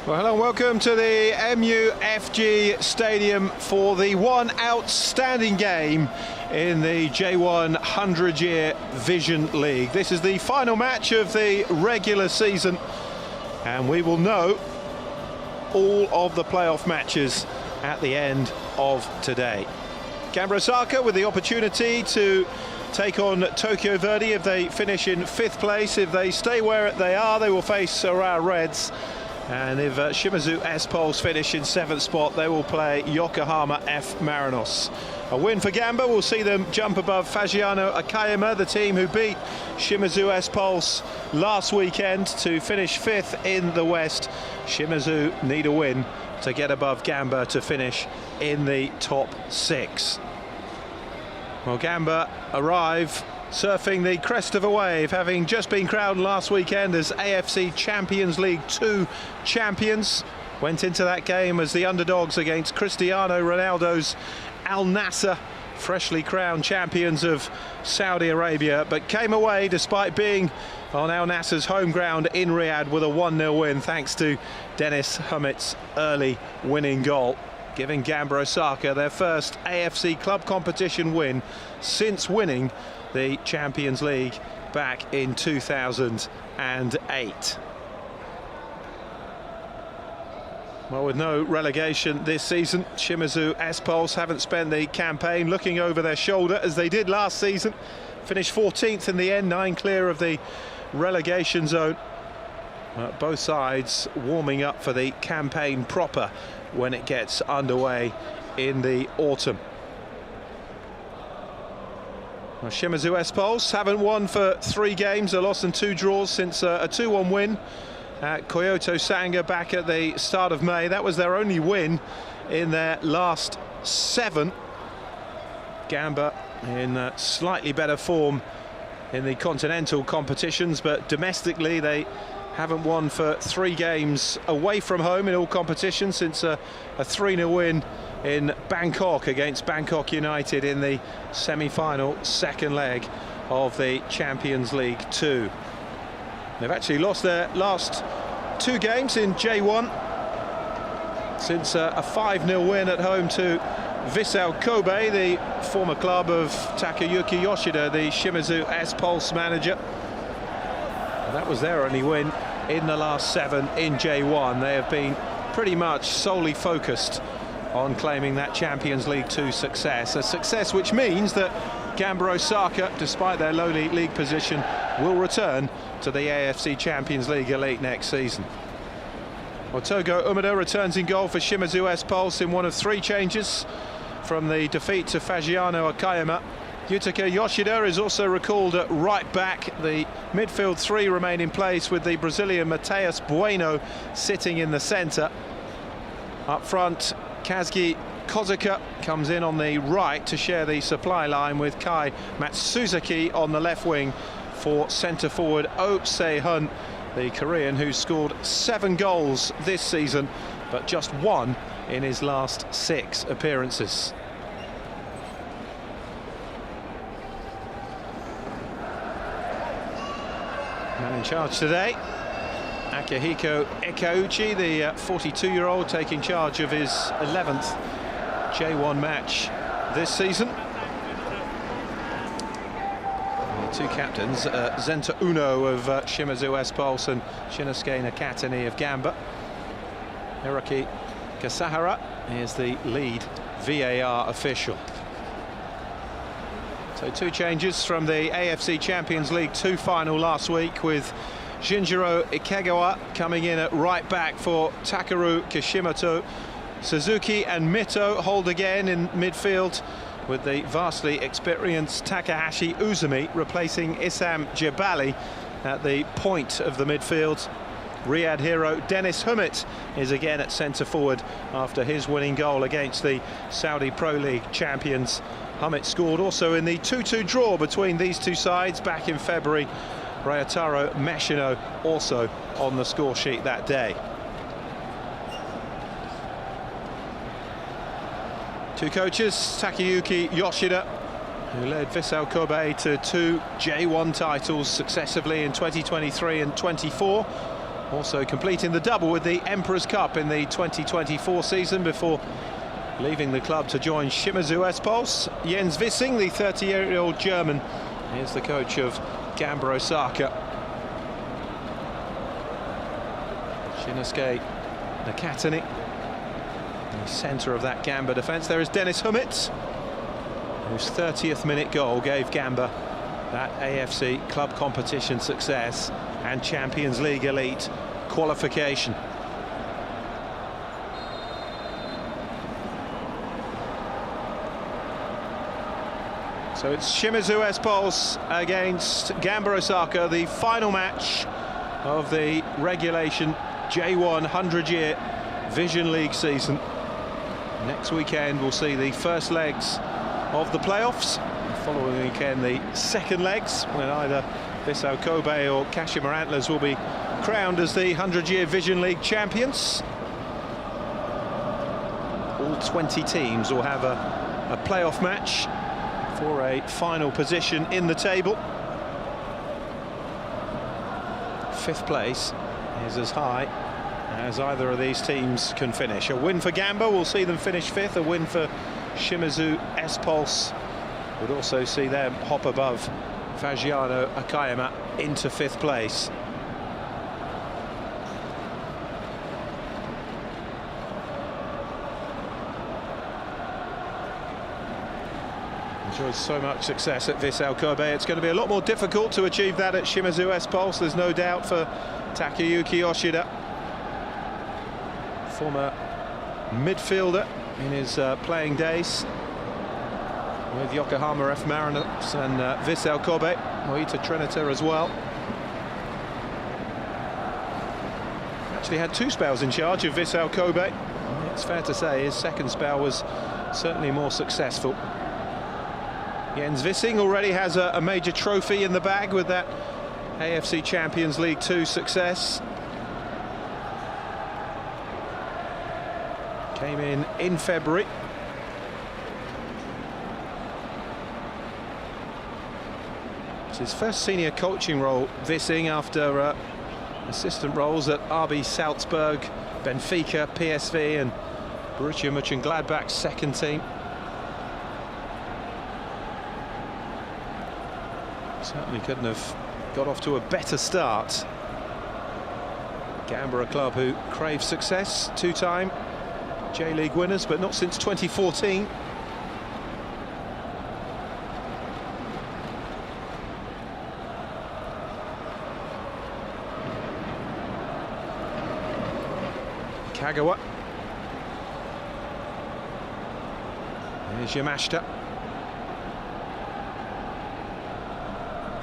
Well, hello and welcome to the MUFG Stadium for the one outstanding game in the J1 100-year Vision League. This is the final match of the regular season, and we will know all of the playoff matches at the end of today. Gamba Osaka with the opportunity to take on Tokyo Verdy if they finish in 5th place. If they stay where they are, they will face Urawa Reds. And if Shimizu S-Pulse finish in 7th spot, they will play Yokohama F. Marinos. A win for Gamba will see them jump above Fagiano Akayama, the team who beat Shimizu S-Pulse last weekend to finish 5th in the West. Shimizu need a win to get above Gamba to finish in the top 6. Well, Gamba arrive surfing the crest of a wave, having just been crowned last weekend as AFC Champions League 2 champions. Went into that game as the underdogs against Cristiano Ronaldo's Al Nassr, freshly crowned champions of Saudi Arabia, but came away despite being on Al Nassr's home ground in Riyadh with a 1-0 win thanks to Dennis Hummett's early winning goal, giving Gamba Osaka their first AFC club competition win since winning the Champions League back in 2008. Well, with no relegation this season, Shimizu S-Pulse haven't spent the campaign looking over their shoulder as they did last season. Finished 14th in the end, 9 clear of the relegation zone. Both sides warming up for the campaign proper when it gets underway in the autumn. Well, Shimizu S-Pulse haven't won for 3 games, a loss and 2 draws since a 2-1 win at Kyoto Sanga back at the start of May. That was their only win in their last 7. Gamba in slightly better form in the continental competitions, but domestically they haven't won for 3 games away from home in all competitions since a 3-0 win in Bangkok against Bangkok United in the semi-final 2nd leg of the Champions League 2. They've actually lost their last 2 games in J1 since a 5-0 win at home to Vissel Kobe, the former club of Takayuki Yoshida, the Shimizu S-Pulse manager. And that was their only win in the last 7 in J1. They have been pretty much solely focused on claiming that Champions League 2 success, a success which means that Gamba Osaka, despite their lowly league position, will return to the AFC Champions League Elite next season. Well, Togo Umeda returns in goal for Shimizu S-Pulse in one of 3 changes from the defeat to Fagiano Akayama. Yutaka Yoshida is also recalled at right back. The midfield 3 remain in place with the Brazilian Mateus Bueno sitting in the centre. Up front, Kazuki Kozuka comes in on the right to share the supply line with Kai Matsuzuki on the left wing for centre forward Oh Se-hun, the Korean who scored 7 goals this season, but just 1 in his last 6 appearances. Man in charge today, Akihiko Ikauchi, the 42-year-old, taking charge of his 11th J1 match this season. The 2 captains, Zenta Uno of Shimizu S-Pulse and Shinosuke Nakatani of Gamba. Hiroki Kasahara is the lead VAR official. So 2 changes from the AFC Champions League 2 final last week, with Shinjiro Ikegawa coming in at right back for Takeru Kishimoto. Suzuki and Mito hold again in midfield, with the vastly experienced Takahashi Uzumi replacing Issam Jebali at the point of the midfield. Riyadh hero Dennis Hummett is again at centre forward after his winning goal against the Saudi Pro League champions. Hummett scored also in the 2-2 draw between these 2 sides back in February. Ryotaro Meshino also on the score sheet that day. 2 coaches, Takayuki Yoshida, who led Vissel Kobe to 2 J1 titles successively in 2023 and 24. Also completing the double with the Emperor's Cup in the 2024 season before leaving the club to join Shimizu S-Pulse. Jens Wissing, the 30-year-old German, is the coach of Gamba Osaka. Shinosuke Nakatani, in the centre of that Gamba defence. There is Dennis Hummit, whose 30th minute goal gave Gamba that AFC club competition success and Champions League elite qualification. So it's Shimizu S-Pulse against Gamba Osaka, the final match of the regulation J1 100-year Vision League season. Next weekend we'll see the first legs of the playoffs. The following weekend the second legs, when either Vissel Kobe or Kashima Antlers will be crowned as the 100-year Vision League champions. All 20 teams will have a playoff match for a final position in the table. Fifth place is as high as either of these teams can finish. A win for Gamba will see them finish fifth. A win for Shimizu S-Pulse would also see them hop above Fagiano Akayama into fifth place. Enjoyed so much success at Vissel Kobe. It's going to be a lot more difficult to achieve that at Shimizu S-Pulse, there's no doubt, for Takayuki Yoshida, former midfielder in his playing days with Yokohama F. Mariners and Vissel Kobe, Moita Trinita as well. Actually had two spells in charge of Vissel Kobe. It's fair to say his second spell was certainly more successful. Jens Wissing already has a major trophy in the bag with that AFC Champions League 2 success. Came in February. It's his first senior coaching role, Wissing, after assistant roles at RB Salzburg, Benfica, PSV and Borussia Mönchengladbach's second team. Certainly couldn't have got off to a better start. Gamba, a club who crave success, two-time J.League winners, but not since 2014. Kagawa. Here's Yamashita.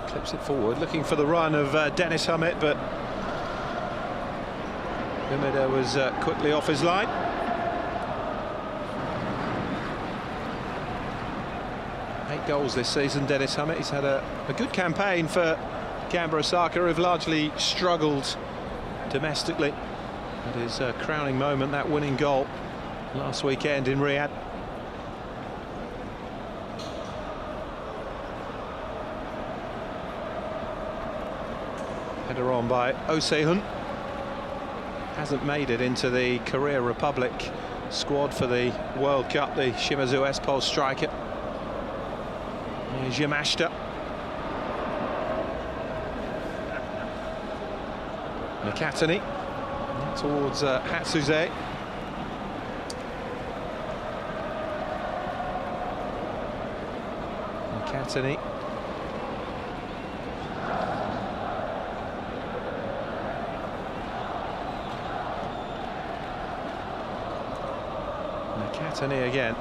Clips it forward, looking for the run of Dennis Hummit, but Umeda was quickly off his line. Eight goals this season, Dennis Hummit. He's had a good campaign for Gamba Osaka, who've largely struggled domestically. At his crowning moment, that winning goal last weekend in Riyadh. Header on by Osehun. Hasn't made it into the Korea Republic squad for the World Cup, the Shimizu S-Pulse striker. Here's Yamashita. Nakatani towards Hatsuze. Nakatani. Nakatani again.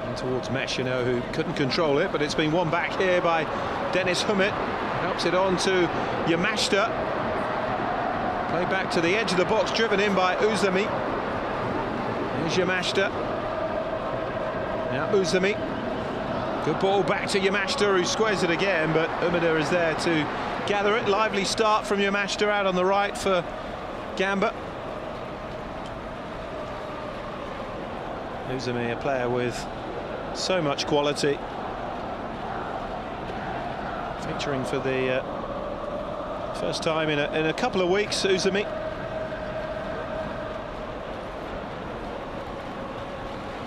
And towards Meshino, who couldn't control it, but it's been won back here by Dennis Hummit. Helps it on to Yamashita. Play back to the edge of the box, driven in by Uzumi. Here's Yamashita. Now Uzumi. Good ball back to Yamashita, who squares it again, but Umeda is there to gather it. Lively start from Yamashita out on the right for Gamba. Uzumi, a player with so much quality. Featuring for the First time in a couple of weeks, Uzumi.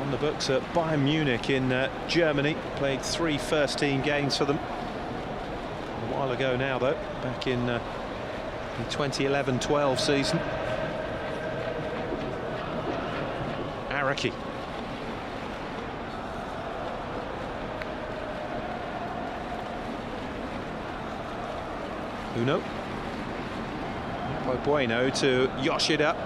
On the books at Bayern Munich in Germany. Played 3 first-team games for them. A while ago now, though, back in the 2011-12 season. Araki. Uno. By Bueno to Yoshida.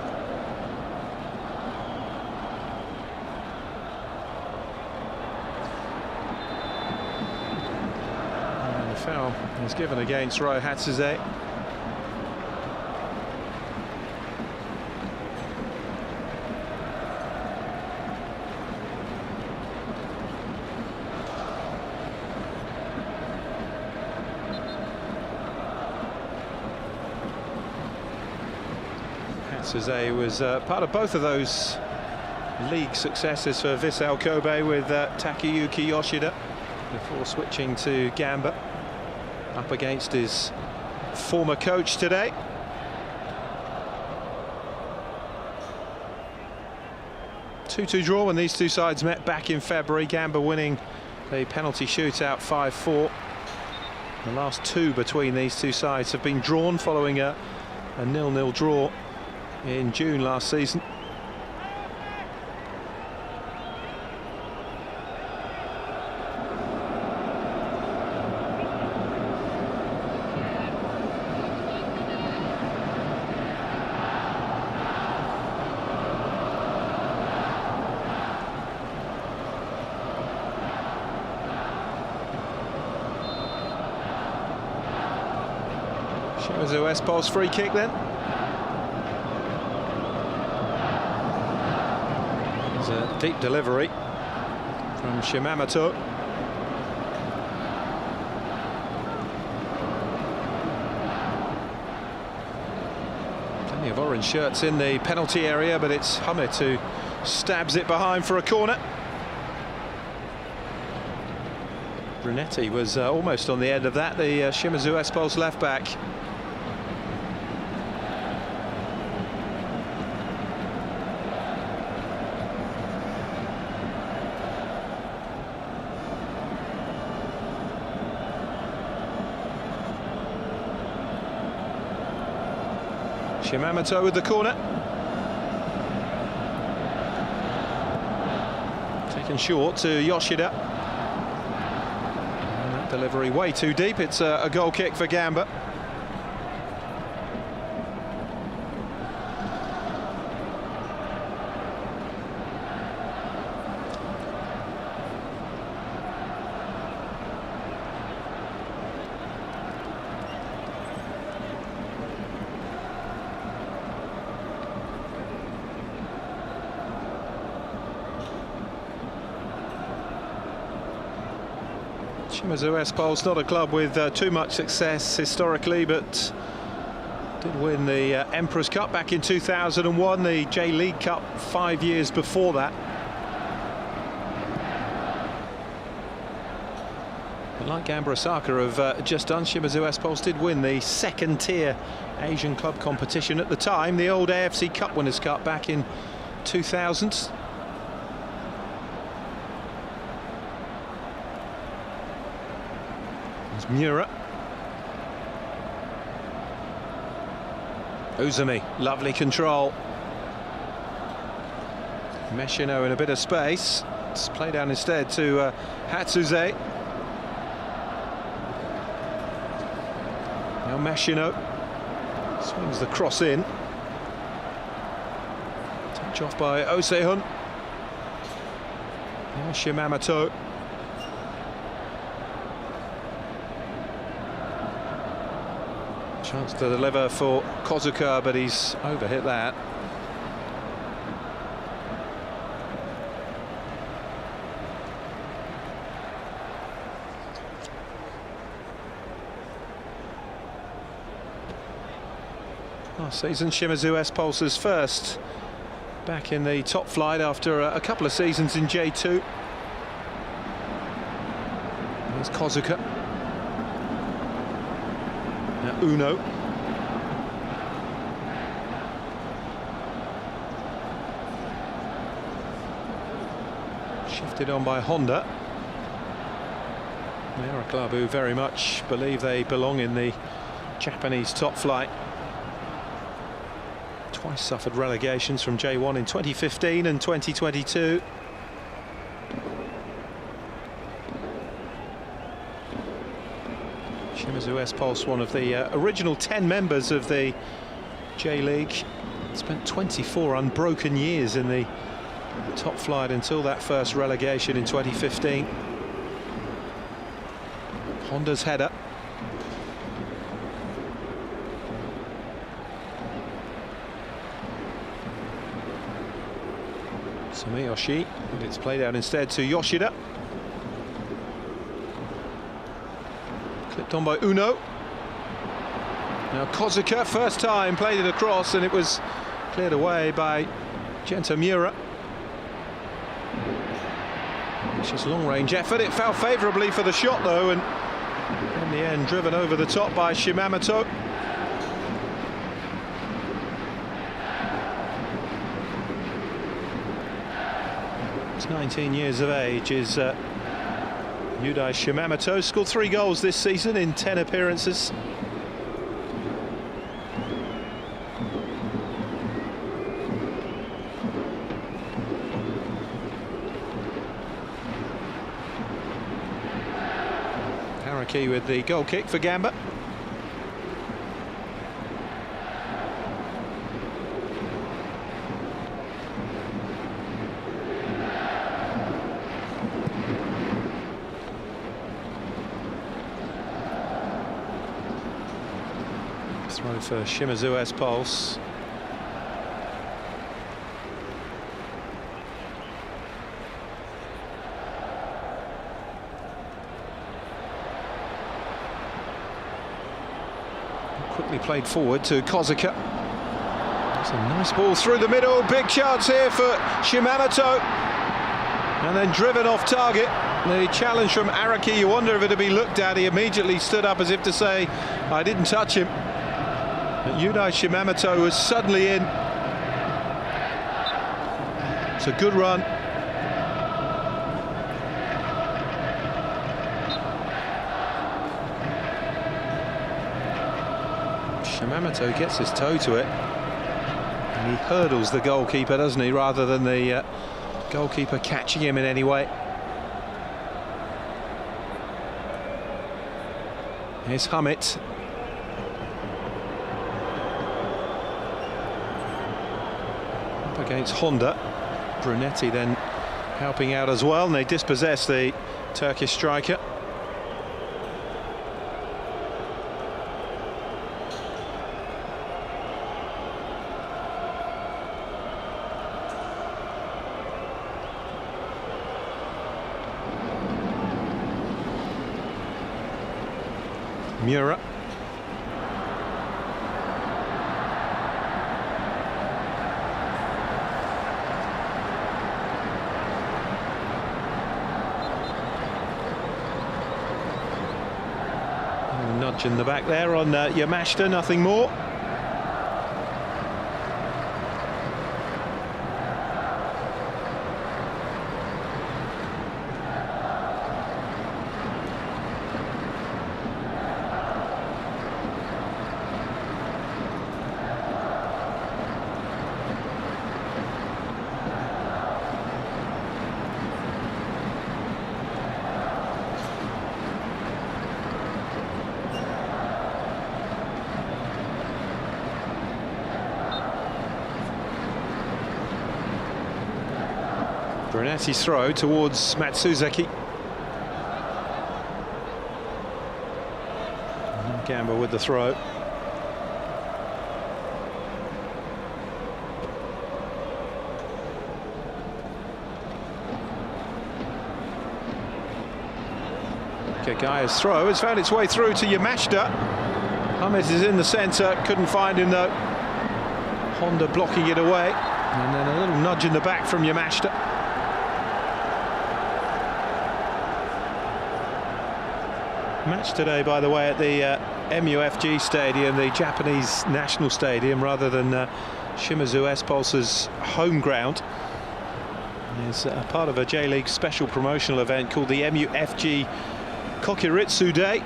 And the foul is given against Ryo Hatsuze. Hatsuze was part of both of those league successes for Vissel Kobe with Takayuki Yoshida before switching to Gamba, up against his former coach today. Two-two draw when these two sides met back in February. Gamba winning the penalty shootout 5-4. The last two between these two sides have been drawn following a 0-0 draw in June last season. Shimizu S-Pulse free kick then. A deep delivery from Shimamoto. Plenty of orange shirts in the penalty area, but it's Hamid who stabs it behind for a corner. Brunetti was almost on the end of that, the Shimizu S-Pulse left back. Shimamoto with the corner. Taken short to Yoshida. And that delivery way too deep. It's a goal kick for Gamba. Shimizu S-Pulse, not a club with too much success historically, but did win the Emperor's Cup back in 2001, the J.League Cup 5 years before that. But like Gamba Osaka have just done, Shimizu S-Pulse did win the second-tier Asian club competition at the time, the old AFC Cup Winners' Cup back in 2000. Mura. Uzumi, lovely control. Meshino in a bit of space. It's played down instead to Hatsuze. Now Meshino swings the cross in. Touch off by Osehun. Now Shimamoto. Chance to deliver for Kozuka, but he's overhit that. Last season, Shimizu S-Pulse's first back in the top flight after a couple of seasons in J2. Here's Kozuka. Now Uno. Shifted on by Honda. They're a club who very much believe they belong in the Japanese top flight. Twice suffered relegations from J1 in 2015 and 2022. Shimizu S-Pulse, one of the original 10 members of the J-League, spent 24 unbroken years in the top flight until that first relegation in 2015. Honda's header. Sumiyoshi, but it's played out instead to Yoshida. Clipped on by Uno. Now Kozuka, first time, played it across and it was cleared away by Gento Miura. It's just long-range effort. It fell favourably for the shot though, and in the end driven over the top by Shimamoto. He's 19 years of age, is Yudai Shimamoto. Scored 3 goals this season in 10 appearances. Haraki with the goal kick for Gamba. Throw for Shimizu S-Pulse. Quickly played forward to Kozuka. It's a nice ball through the middle. Big chance here for Shimamoto. And then driven off target. The challenge from Araki, you wonder if it'd be looked at. He immediately stood up as if to say, I didn't touch him. But Yudai Shimamoto was suddenly in. It's a good run. Shimamoto gets his toe to it. And he hurdles the goalkeeper, doesn't he, rather than the goalkeeper catching him in any way. Here's Hummit. Up against Honda. Brunetti then helping out as well, and they dispossess the Turkish striker. Miura. Nudge in the back there on Yamashita, nothing more. Brunetti's throw towards Matsuzaki. Gamba with the throw. Kagaya's throw has found its way through to Yamashita. Hummit is in the centre, couldn't find him though. Honda blocking it away, and then a little nudge in the back from Yamashita. Match today, by the way, at the MUFG Stadium, the Japanese national stadium, rather than Shimizu S-Pulse's home ground. is part of a J-League special promotional event called the MUFG Kokiritsu Day.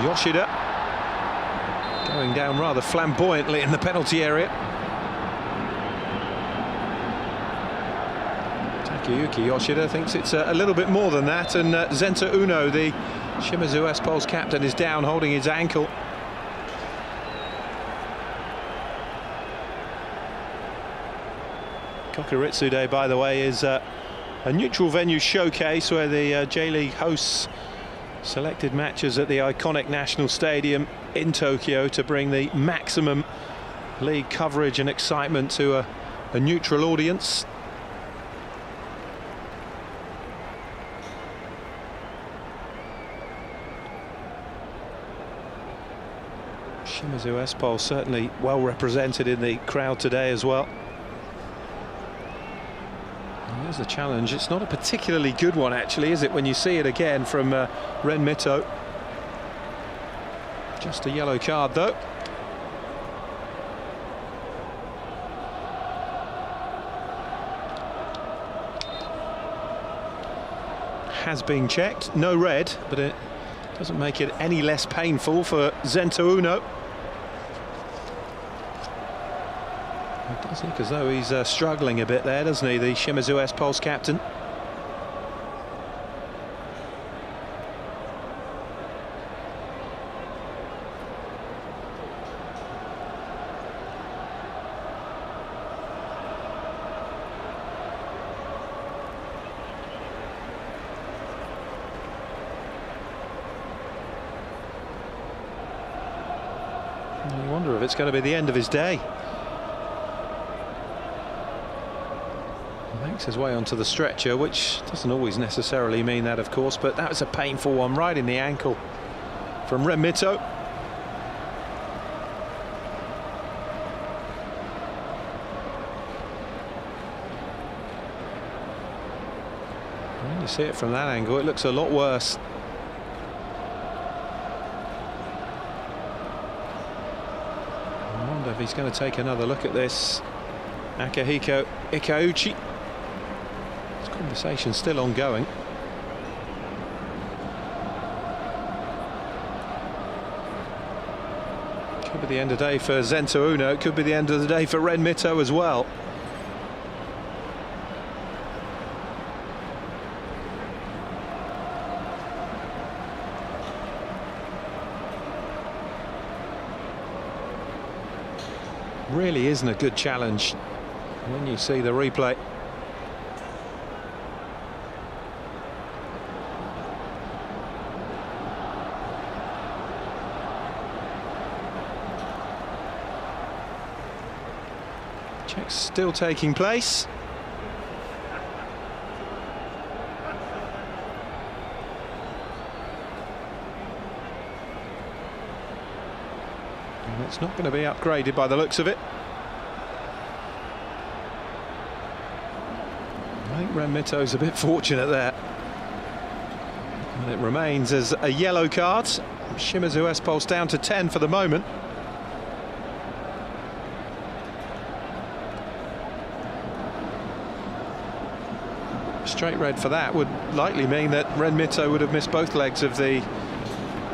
Yoshida going down rather flamboyantly in the penalty area. Takayuki Yoshida thinks it's a little bit more than that, and Zenta Uno, the Shimizu S-Pulse captain, is down holding his ankle. Kokiritsu Day, by the way, is a neutral venue showcase where the J-League hosts selected matches at the iconic National Stadium in Tokyo to bring the maximum league coverage and excitement to a neutral audience. Shimizu S-Pulse certainly well represented in the crowd today as well. And there's the challenge. It's not a particularly good one, actually, is it, when you see it again from Ren Mito? Just a yellow card, though. Has been checked. No red, but it doesn't make it any less painful for Zenta Uno. It does look as though he's struggling a bit there, doesn't he, the Shimizu S-Pulse captain? I wonder if it's going to be the end of his day. He makes his way onto the stretcher, which doesn't always necessarily mean that, of course, but that was a painful one right in the ankle from Ren Mito. When you see it from that angle, it looks a lot worse. If he's going to take another look at this. Akihiko Ikauchi. This conversation's still ongoing. Could be the end of the day for Zenta Uno. It could be the end of the day for Ren Mito as well. Really isn't a good challenge when you see the replay. Check's still taking place. And it's not going to be upgraded by the looks of it. I think Ren Mito's a bit fortunate there. And it remains as a yellow card. Shimizu S-Pulse down to 10 for the moment. Straight red for that would likely mean that Ren Mito would have missed both legs of the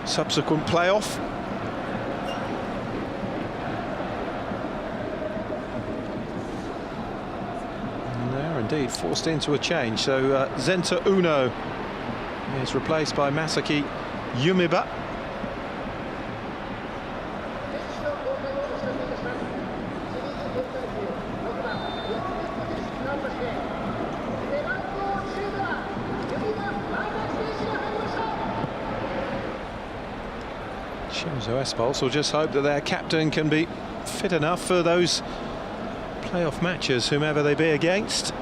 subsequent playoff. Indeed, forced into a change. So Zenta Uno is replaced by Masaki Yumiba. Shimizu S-Pulse will just hope that their captain can be fit enough for those playoff matches, whomever they be against.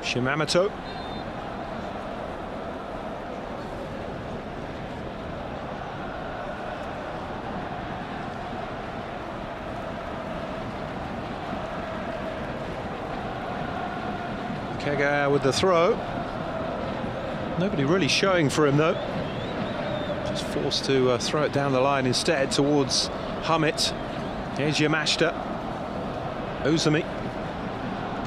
Shimamoto. Kega with the throw. Nobody really showing for him though. Just forced to throw it down the line instead towards Hamit. Here's Yamashita. Uzumi.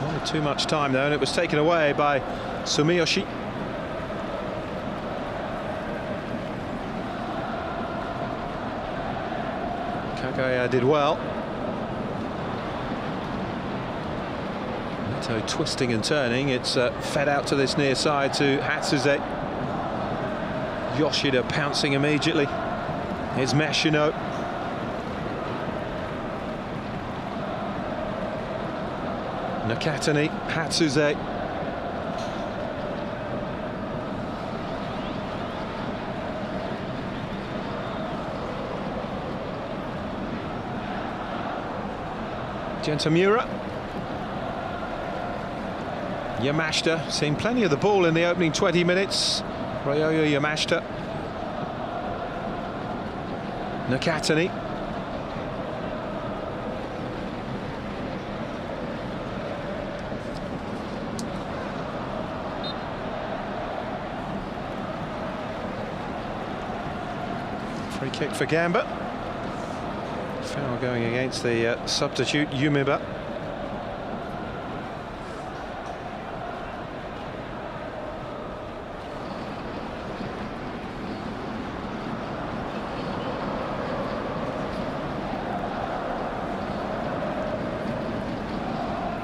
Not too much time though, and it was taken away by Sumiyoshi. Kagaya did well. So twisting and turning, it's fed out to this near side to Hatsuze. Yoshida pouncing immediately. Here's Meshino. Nakatani, Hatsuze. Gentamura. Yamashita, seen plenty of the ball in the opening 20 minutes. Ryoyo Yamashita. Nakatani. Free kick for Gamba. Foul going against the substitute Yumiba.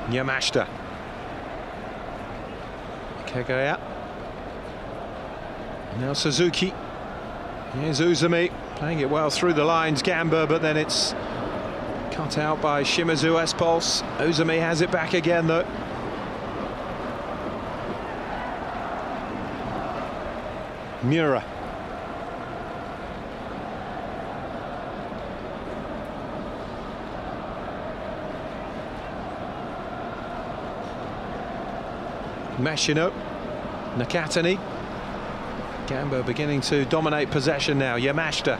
Yamashita. Kagaya. Now Suzuki. Here's Uzumi, playing it well through the lines, Gamba, but then it's cut out by Shimizu S-Pulse. Uzumi has it back again though. Miura. Meshino, Nakatani. Gamba beginning to dominate possession now. Yamashita.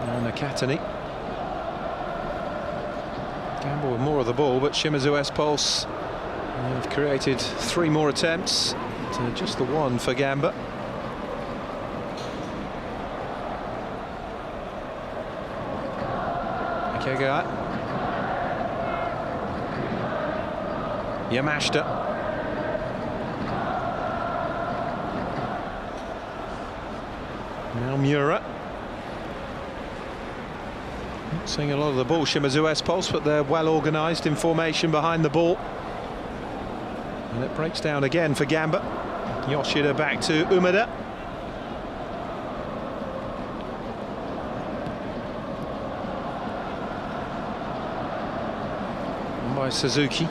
Now Nakatani. Gamba with more of the ball, but Shimizu S-Pulse have created 3 more attempts to just the one for Gamba. Kega. Yamashita. Now Miura. Not seeing a lot of the ball, Shimizu S-Pulse, but they're well organised in formation behind the ball. And it breaks down again for Gamba. Yoshida back to Umeda. By Suzuki.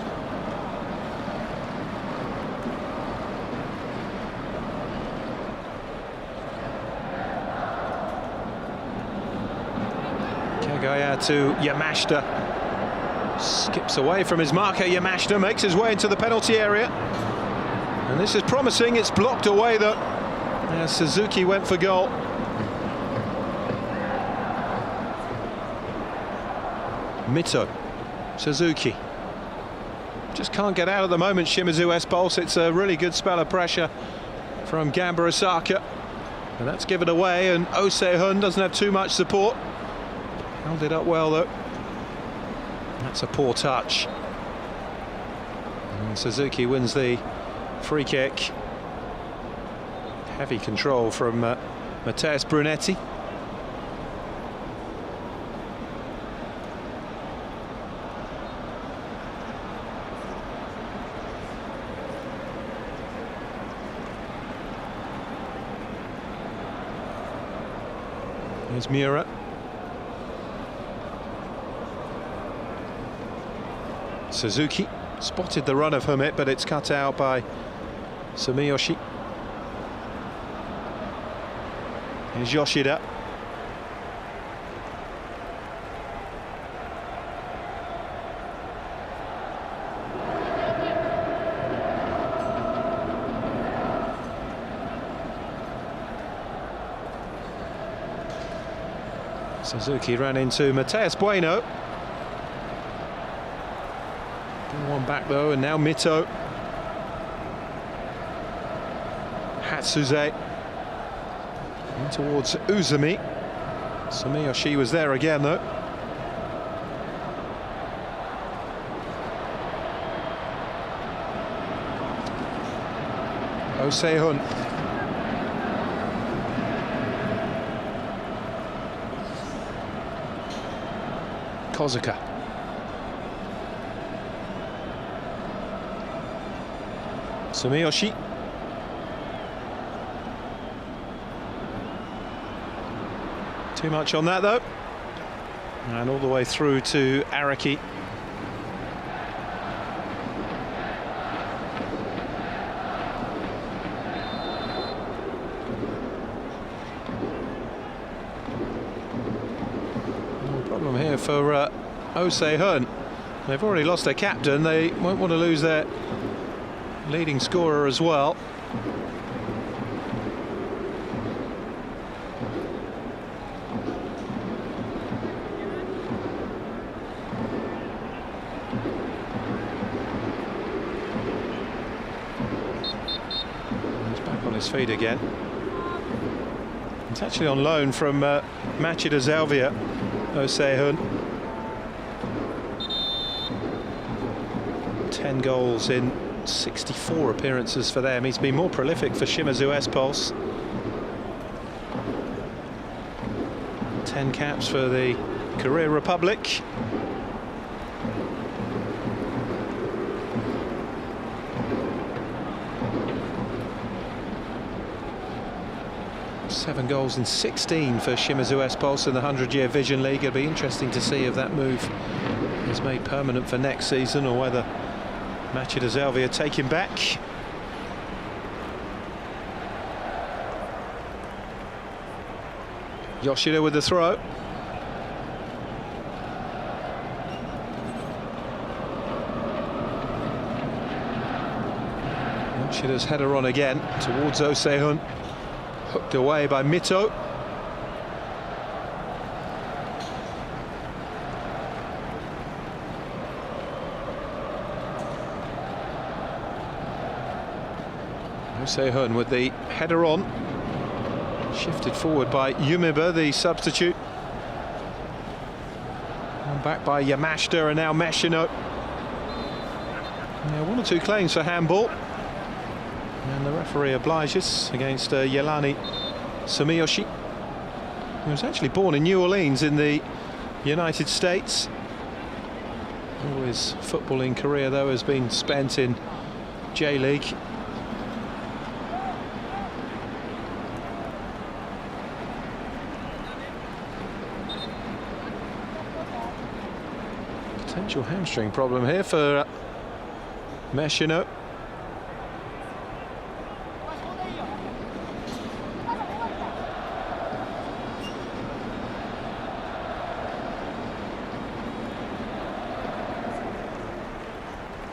Kagaya to Yamashita. Skips away from his marker. Yamashita makes his way into the penalty area. And this is promising. It's blocked away though. As Suzuki went for goal. Mito. Suzuki. Just can't get out at the moment, Shimizu S-Pulse. It's a really good spell of pressure from Gamba Osaka. And that's given away, and Osehun doesn't have too much support. Held it up well, though. That's a poor touch. And Suzuki wins the free kick. Heavy control from Matteus Brunetti. Here's Miura. Suzuki spotted the run of Hamit, but it's cut out by Sumiyoshi. Here's Yoshida. Suzuki ran into Mateus Bueno. Bring one back though, and now Mito. Hatsuze. In towards Uzumi. Sumiyoshi was there again though. Osehun. Kozuka. Sumiyoshi. Too much on that though. And all the way through to Araki. No problem here for Osehun. They've already lost their captain. They won't want to lose their leading scorer as well. His feet again. It's actually on loan from Machida Zelvia, Osehun. 10 goals in 64 appearances for them. He's been more prolific for Shimizu S-Pulse. 10 caps for the Korea Republic. Seven goals in 16 for Shimizu S-Pulse in the 100-year Vision League. It'll be interesting to see if that move is made permanent for next season or whether Machida Zelvia take him back. Yoshida with the throw. Yoshida's header on again towards Osehun. Hooked away by Mito. Osehun with the header on. Shifted forward by Yumiba, the substitute. And back by Yamashita and now Meshino. Yeah, one or two claims for handball. And the referee obliges against Yelani Sumiyoshi, who was actually born in New Orleans in the United States. All his footballing career, though, has been spent in J-League. Potential hamstring problem here for Meshino.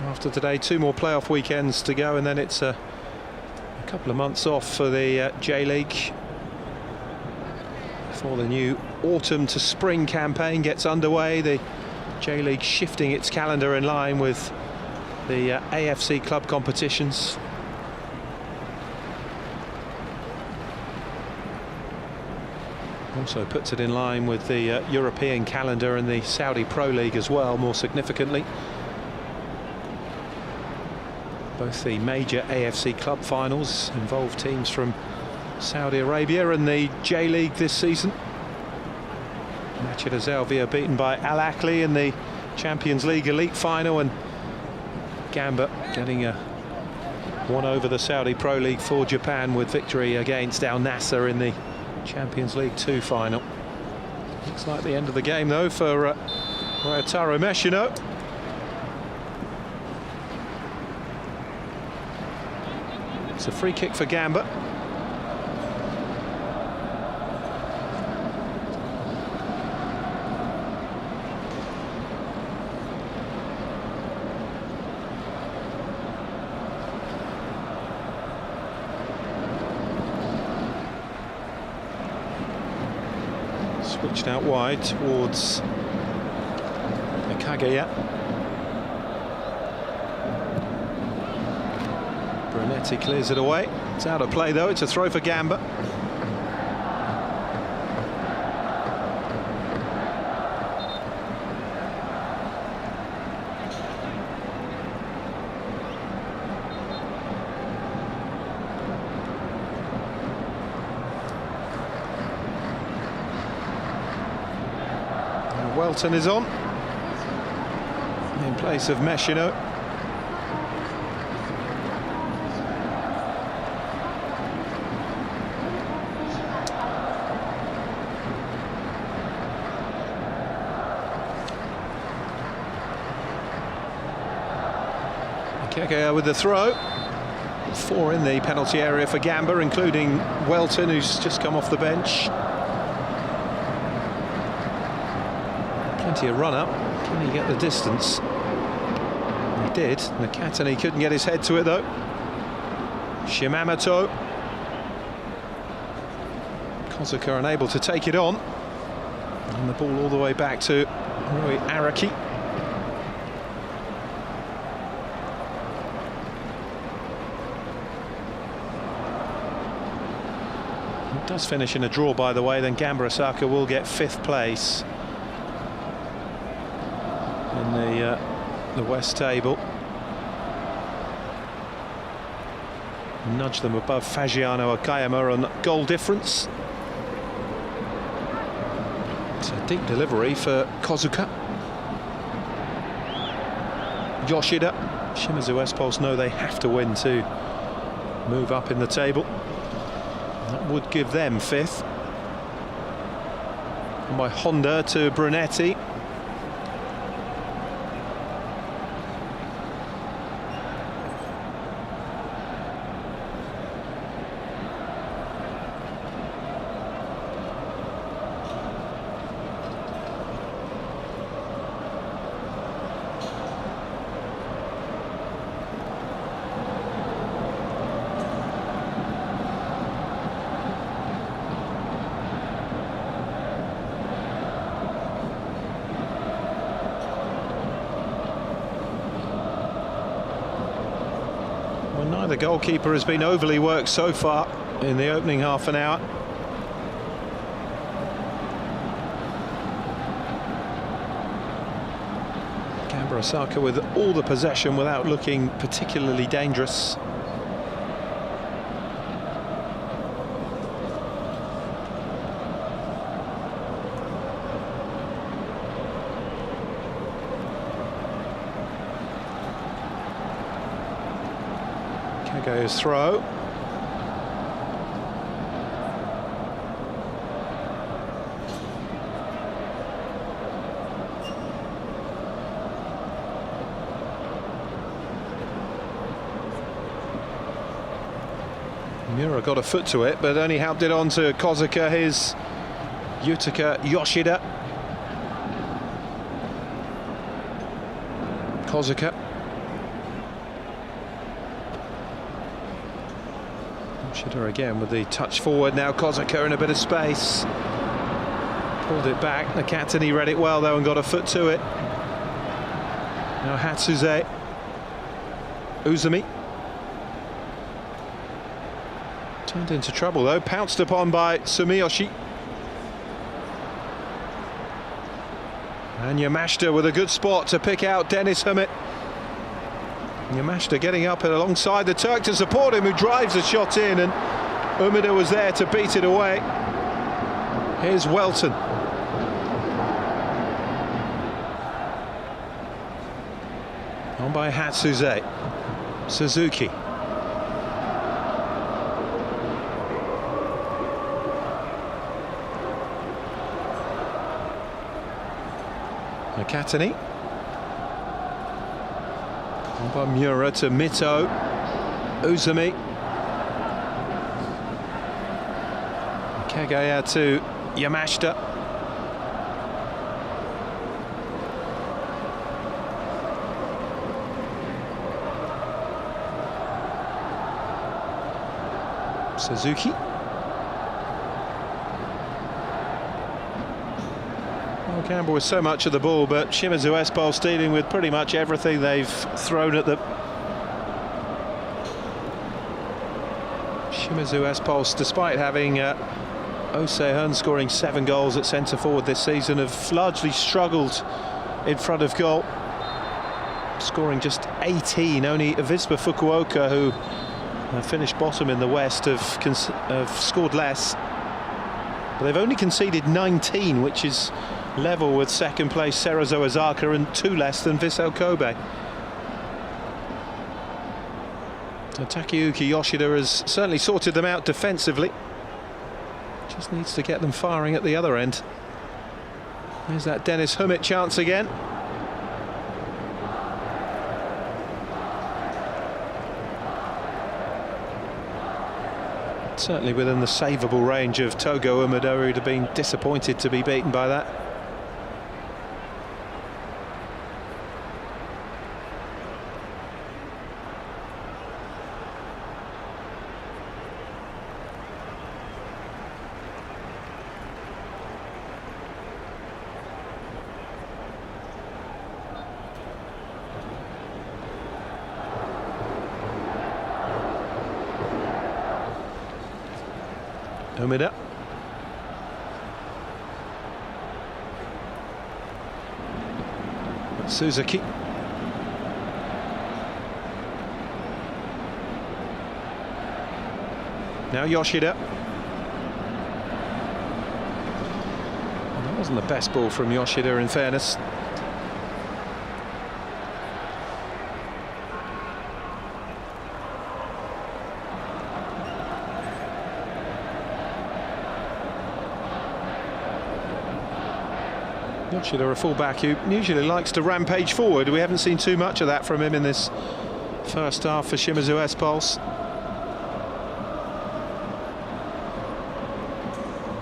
After today, 2 more playoff weekends to go, and then it's a couple of months off for the J-League before the new autumn to spring campaign gets underway. The J-League shifting its calendar in line with the AFC club competitions. Also puts it in line with the European calendar and the Saudi Pro League as well, more significantly. Both the major AFC club finals involve teams from Saudi Arabia, and the J-League this season. Machida Zelvia beaten by Al Ahly in the Champions League Elite final, and Gamba getting a one over the Saudi Pro League for Japan with victory against Al Nassr in the Champions League 2 final. Looks like the end of the game though for Ryotaro Meshino. It's a free kick for Gamba. Switched out wide towards Kagaya. Brunetti clears it away. It's out of play though, it's a throw for Gamba. Welton is on in place of Meshino. Kagaya with the throw. 4 in the penalty area for Gamba, including Welton, who's just come off the bench. Plenty of run up. Can he get the distance? He did. Nakatani couldn't get his head to it though. Shimamoto. Kozuka unable to take it on. And the ball all the way back to Rui Araki. It does finish in a draw, by the way, then Gamba Osaka will get 5th place in the West table. Nudge them above Fagiano Akayama on goal difference. It's a deep delivery for Kozuka. Yoshida. Shimizu S-Pulse know they have to win to move up in the table. That would give them 5th. And by Honda to Brunetti. Neither goalkeeper has been overly worked so far in the opening half an hour. Gamba Osaka with all the possession without looking particularly dangerous. Goes throw. Miura got a foot to it, but only helped it on to Kozuka, his Yutaka Yoshida. Kozuka. Yoshida again with the touch forward. Now Kozuka in a bit of space. Pulled it back. Nakatani read it well though and got a foot to it. Now Hatsuze. Uzumi. Turned into trouble though. Pounced upon by Sumiyoshi. And Yamashita with a good spot to pick out Dennis Hermit. Yamashita getting up and alongside the Turk to support him, who drives the shot in, and Umeda was there to beat it away. Here's Welton. On by Hatsuze. Suzuki. Nakatani. On by Miura to Mito. Uzumi. Kagaya to Yamashita. Suzuki. Well, Gamba with so much of the ball, but Shimizu S-Pulse dealing with pretty much everything they've thrown at them. Shimizu S-Pulse, despite having Oh Se-hun scoring 7 goals at centre forward this season, have largely struggled in front of goal, scoring just 18. Only Avispa Fukuoka, who finished bottom in the West, have scored less. But they've only conceded 19, which is level with second place Shimizu Osaka and 2 less than Vissel Kobe. So Takayuki Yoshida has certainly sorted them out defensively. Just needs to get them firing at the other end. There's that Dennis Hummit chance again. Certainly within the savable range of Togo Umeda, who'd have been disappointed to be beaten by that. Umeda. Suzuki. Now Yoshida. Well, that wasn't the best ball from Yoshida, in fairness. Yoshida, a fullback who usually likes to rampage forward. We haven't seen too much of that from him in this first half for Shimizu S-Pulse.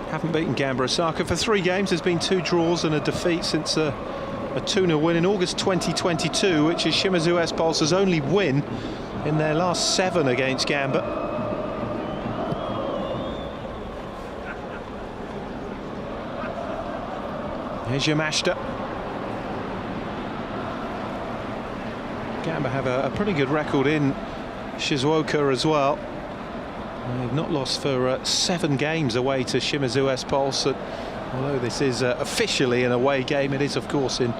Haven't beaten Gamba Osaka for 3 games. There's been 2 draws and a defeat since a 2-0 win in August 2022, which is Shimizu S-Pulse's only win in their last 7 against Gamba. Here's Yamashita. Gamba have a pretty good record in Shizuoka as well. They've not lost for 7 games away to Shimizu S-Pulse. Although this is officially an away game, it is of course in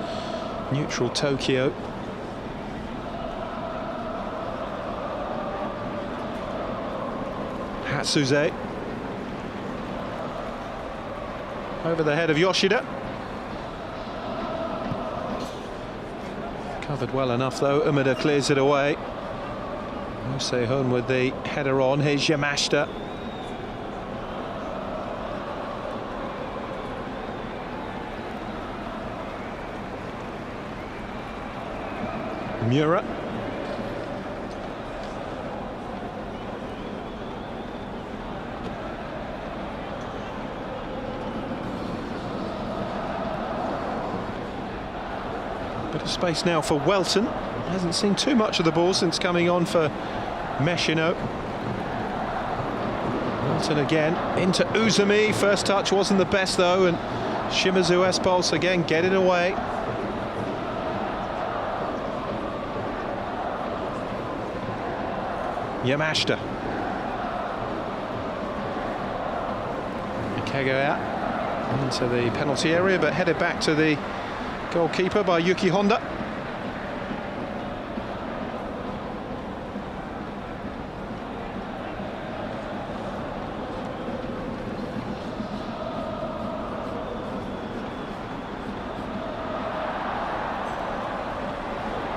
neutral Tokyo. Hatsuze. Over the head of Yoshida. Covered well enough though, Umeda clears it away. Oh Se-hun with the header on. Here's Yamashita. Mura. Bit of space now for Welton. Hasn't seen too much of the ball since coming on for Meshino. Welton again into Uzumi. First touch wasn't the best though, and Shimizu S-Pulse again get it away. Yamashita. Ikego out into the penalty area, but headed back to the goalkeeper by Yuki Honda.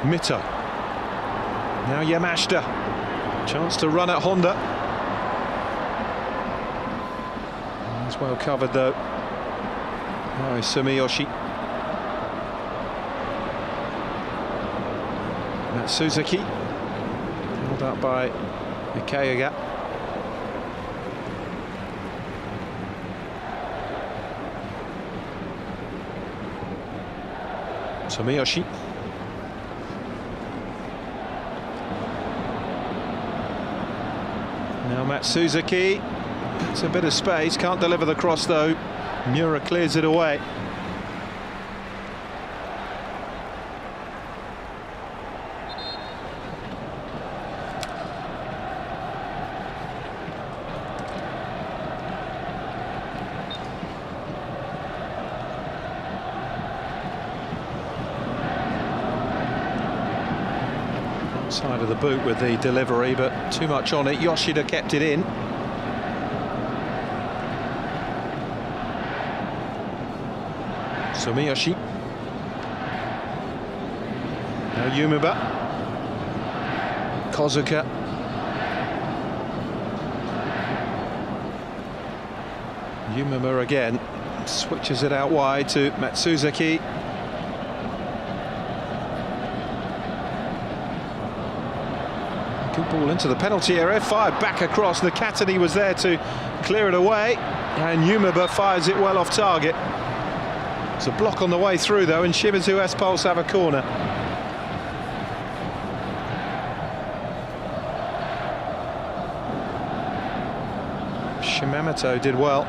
Mito. Now Yamashita. Chance to run at Honda. He's well covered though. Now is Sumiyoshi. That's Suzuki. Held up by Ikega. Sumiyoshi. Now Matt Suzuki. It's a bit of space, can't deliver the cross though. Mura clears it away. side of the boot with the delivery, but too much on it. Yoshida kept it in. Sumiyoshi. Now Yumiba. Kozuka. Yumiba again. Switches it out wide to Matsuzaki. Good ball into the penalty area, fired back across. Nakatani was there to clear it away, and Yumiba fires it well off target. It's a block on the way through though, and Shimizu S-Pulse have a corner. Shimamoto did well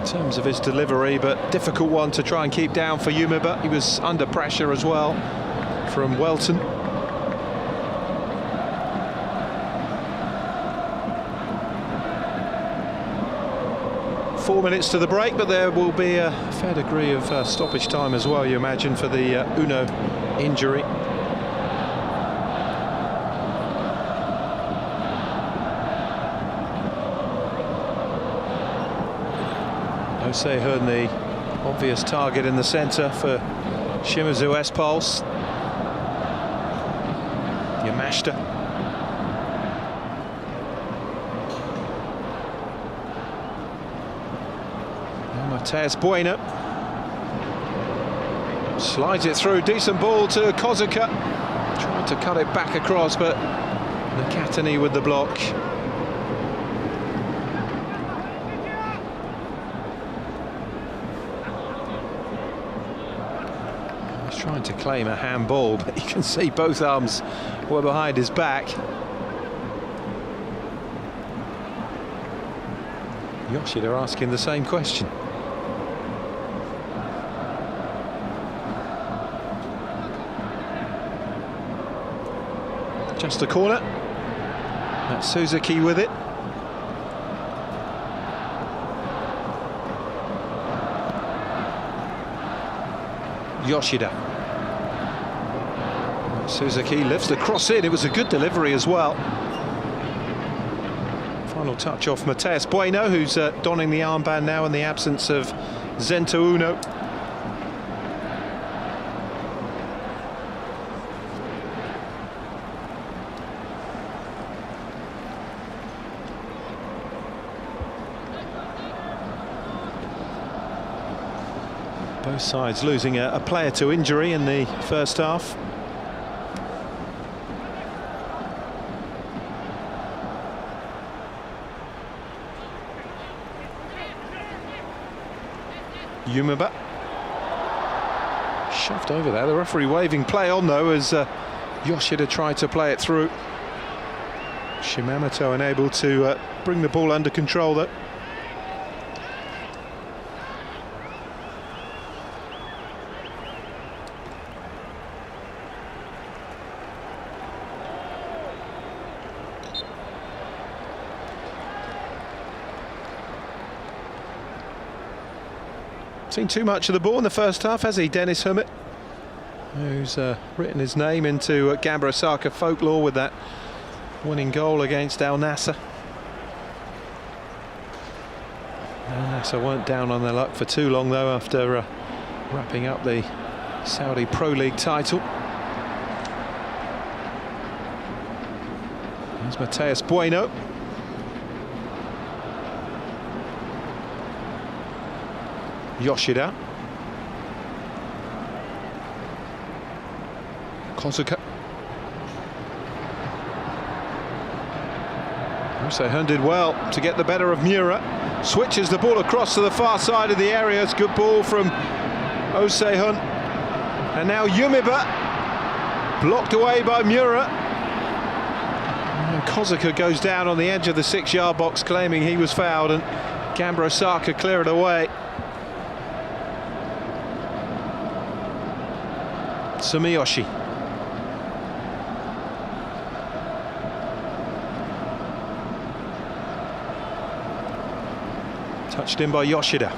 in terms of his delivery, but difficult one to try and keep down for Yumiba. He was under pressure as well from Welton. 4 minutes to the break, but there will be a fair degree of stoppage time as well, you imagine, for the Uno injury. Osehun, the obvious target in the centre for Shimizu S-Pulse. Yamashita. Mateus Bueno slides it through, decent ball to Kozuka, trying to cut it back across, but Nakatani with the block. He's trying to claim a handball, but you can see both arms were behind his back. Yoshida asking the same question. Just a corner. That's Suzuki with it. Yoshida. Suzuki lifts the cross in. It was a good delivery as well. Final touch off Mateus Bueno, who's donning the armband now in the absence of Zento Uno. Both sides losing a player to injury in the first half. Yumiba shoved over there. The referee waving play on though as Yoshida tried to play it through. Shimamoto unable to bring the ball under control though. Seen too much of the ball in the first half, has he, Dennis Hummett, who's written his name into Gamba Osaka folklore with that winning goal against Al Nassr. Al Nassr weren't down on their luck for too long though after wrapping up the Saudi Pro League title. There's Mateus Bueno. Yoshida. Kozuka. Osehun did well to get the better of Miura. Switches the ball across to the far side of the area. It's good ball from Osehun. And now Yumiba. Blocked away by Miura. And Kozuka goes down on the edge of the 6-yard box claiming he was fouled, and Gamba Osaka clear it away. Sumiyoshi. Touched in by Yoshida.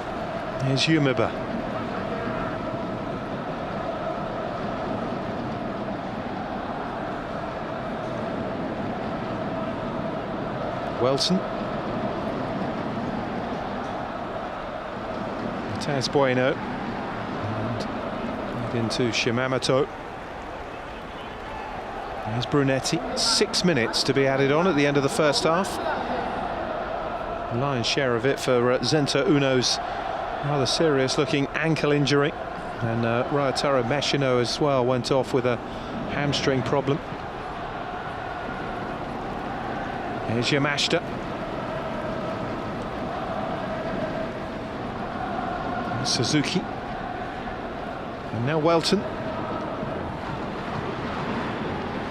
Here's Yumiba. Welton. Mathias Bueno. And into Shimamoto. There's Brunetti. 6 minutes to be added on at the end of the first half. The lion's share of it for Zenta Uno's rather serious looking ankle injury. And Ryotaro Meshino as well went off with a hamstring problem. Here's Yamashita. And Suzuki. And now Welton.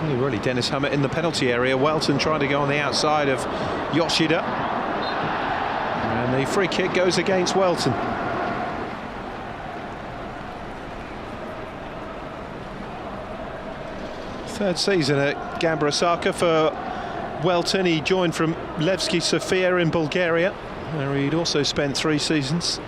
Only really Dennis Hummett in the penalty area. Welton trying to go on the outside of Yoshida. And the free kick goes against Welton. Third season at Gamba Osaka for Welton. He joined from Levski Sofia in Bulgaria, where he'd also spent 3 seasons.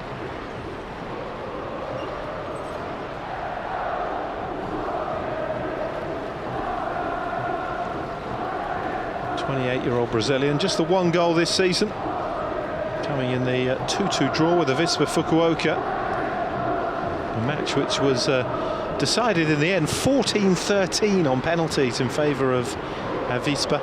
'28-year-old Brazilian, just the 1 goal this season, coming in the 2-2 draw with the Vispa Fukuoka. A match which was decided in the end 14-13 on penalties in favour of Vispa.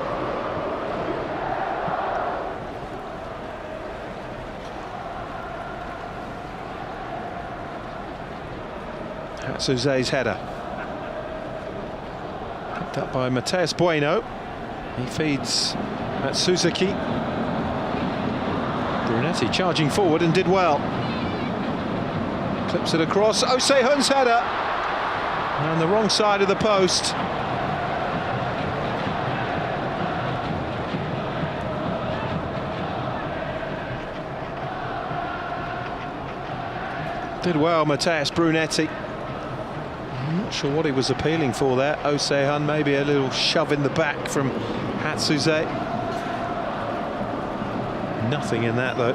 Hatsuze's header. Picked up by Mathias Bueno. He feeds at Suzuki. Brunetti charging forward and did well. Clips it across. Osehun's header. On the wrong side of the post. Did well, Mathias Brunetti. I'm not sure what he was appealing for there. Osehun, maybe a little shove in the back from Hatsuze. Nothing in that though.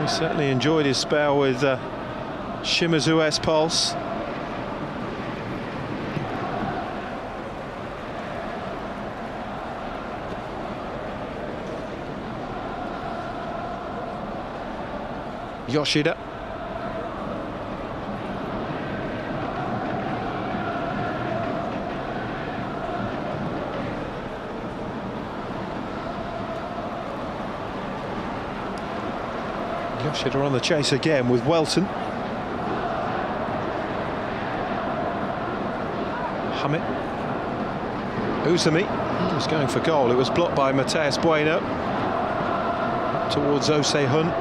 He certainly enjoyed his spell with Shimizu S-Pulse. Yoshida. Yoshida on the chase again with Welton. Hummett. Uzumi was going for goal. It was blocked by Mathias Bueno. Up towards Osehun,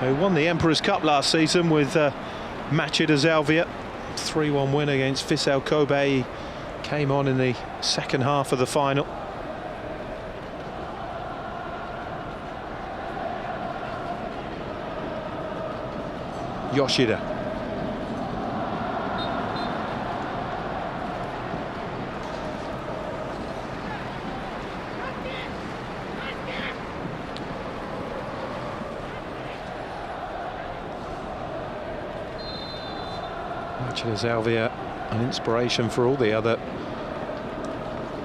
who won the Emperor's Cup last season with Machida Zalvia. 3-1 win against Vissel Kobe. He came on in the second half of the final. Yoshida. Machida Zalvia, an inspiration for all the other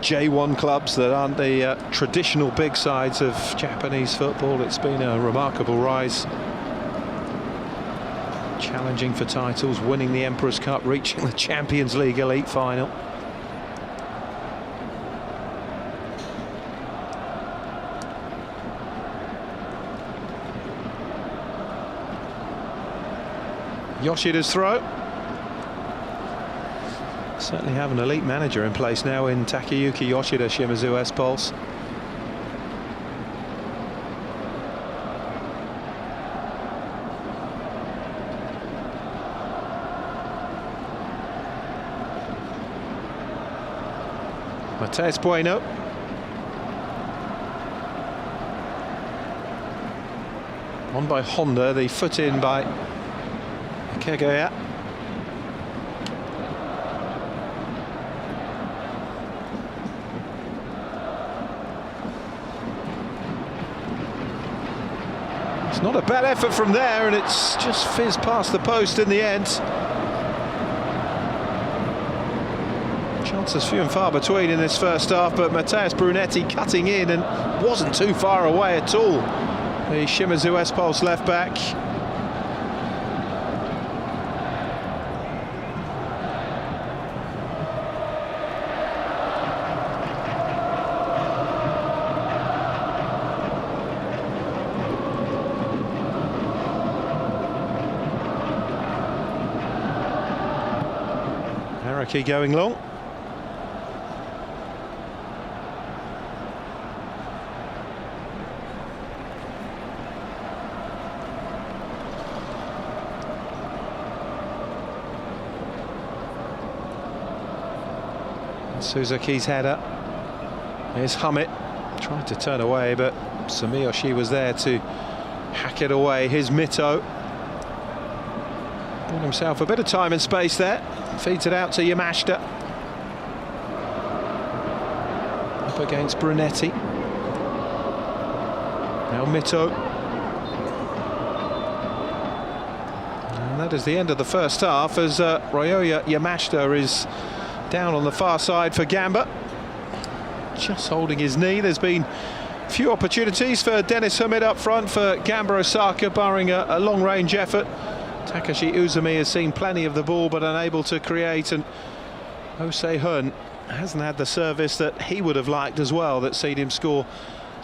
J1 clubs that aren't the traditional big sides of Japanese football. It's been a remarkable rise. Challenging for titles, winning the Emperor's Cup, reaching the Champions League elite final. Yoshida's throw. Certainly have an elite manager in place now in Takayuki Yoshida, Shimizu S-Pulse. Mathias Bueno. On by Honda, the foot in by Kegoya. Not a bad effort from there, and it's just fizzed past the post in the end. Chances few and far between in this first half, but Matthias Brunetti cutting in and wasn't too far away at all. The Shimizu S-Pulse left back. Araki going long. Suzuki's header. Here's Hummit. Tried to turn away, but Sumiyoshi was there to hack it away. Here's Mito. Bought himself a bit of time and space there. Feeds it out to Yamashita. Up against Brunetti. Now Mito. And that is the end of the first half, as Ryoya Yamashita is down on the far side for Gamba. Just holding his knee. There's been few opportunities for Dennis Hummit up front for Gamba Osaka, barring a long-range effort. Takashi Uzumi has seen plenty of the ball but unable to create, and Osei Hun hasn't had the service that he would have liked as well, that seen him score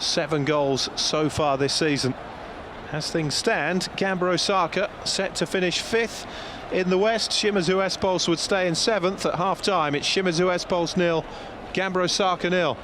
7 goals so far this season. As things stand, Gamba Osaka set to finish 5th in the West. Shimizu S-Pulse would stay in 7th at half-time. It's Shimizu S-Pulse 0, Gamba Osaka 0.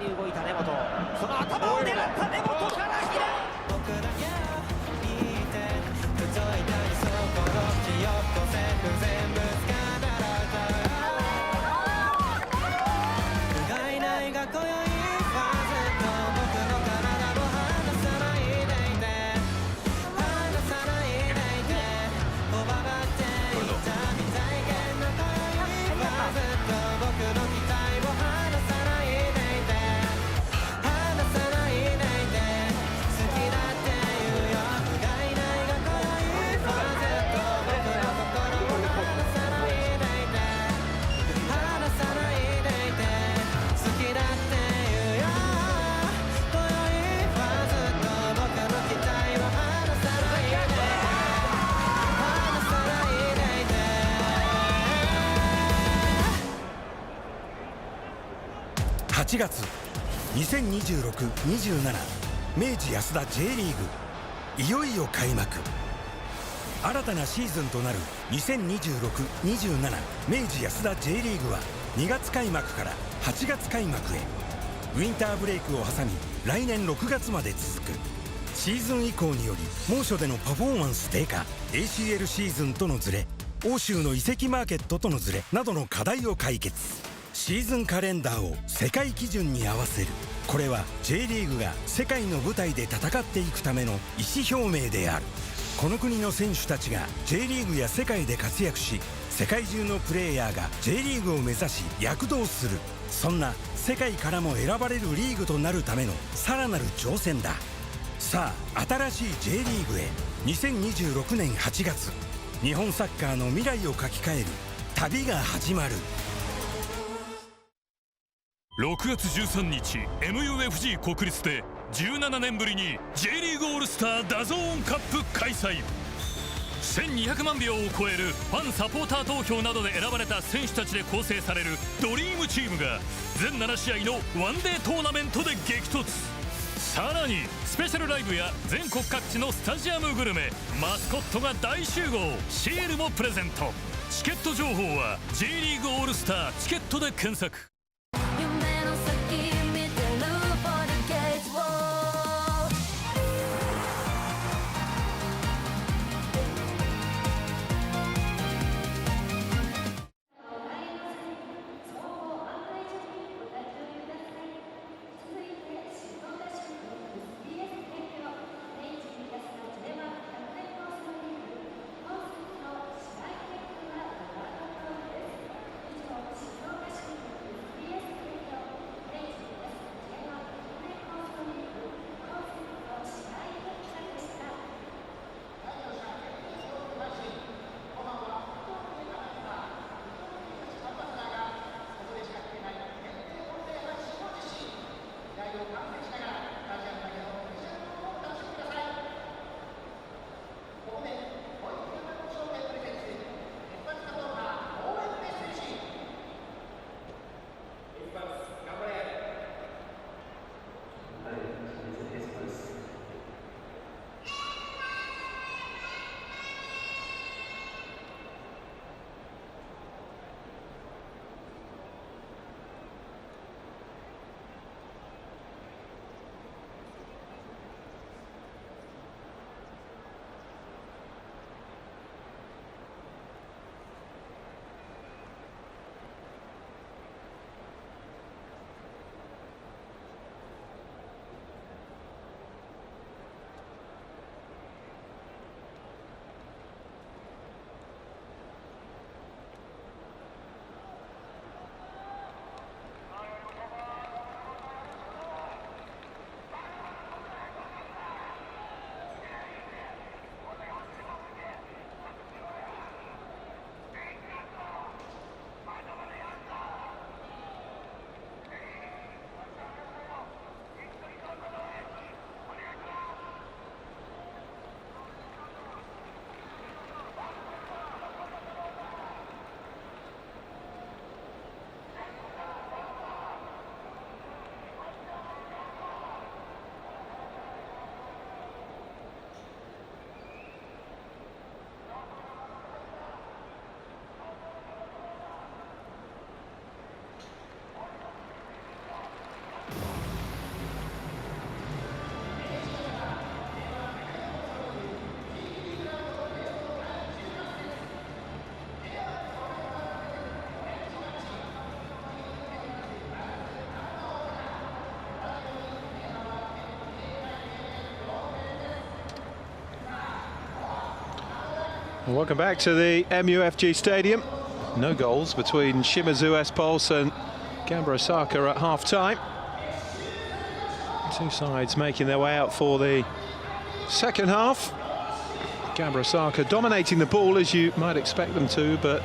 に動いた根本、その頭を狙った根本から左。8月2026-27明治安田 J リーグいよいよ開幕。新たなシーズンとなる2026-27明治安田 J リーグは2月開幕から8月開幕へ。ウィンターブレイクを挟み来年6月まで続く。シーズン以降により猛暑でのパフォーマンス低下、 ACL シーズンとのズレ、欧州の移籍マーケットとのズレなどの課題を解決。シーズンカレンダーを世界基準に合わせる。これは J リーグが世界の舞台で戦っていくための意思表明である。この国の選手たちが J リーグや世界で活躍し、世界中のプレーヤーが J リーグを目指し躍動する。そんな世界からも選ばれるリーグとなるためのさらなる挑戦だ。さあ新しい J リーグへ。2026年8月日本サッカーの未来を書き換える旅が始まる。6月13日 MUFG 国立で17年ぶりに J リーグオールスターダゾーンカップ開催。1200万票を超えるファンサポーター投票などで選ばれた選手たちで構成されるドリームチームが全7試合のワンデートーナメントで激突。さらにスペシャルライブや全国各地のスタジアムグルメ、マスコットが大集合、シールもプレゼント。チケット情報は J リーグオールスターチケットで検索。Welcome back to the MUFG Stadium. No goals between Shimizu S-Pulse and Gamba Osaka at half-time. Two sides making their way out for the second half. Gamba Osaka dominating the ball as you might expect them to, but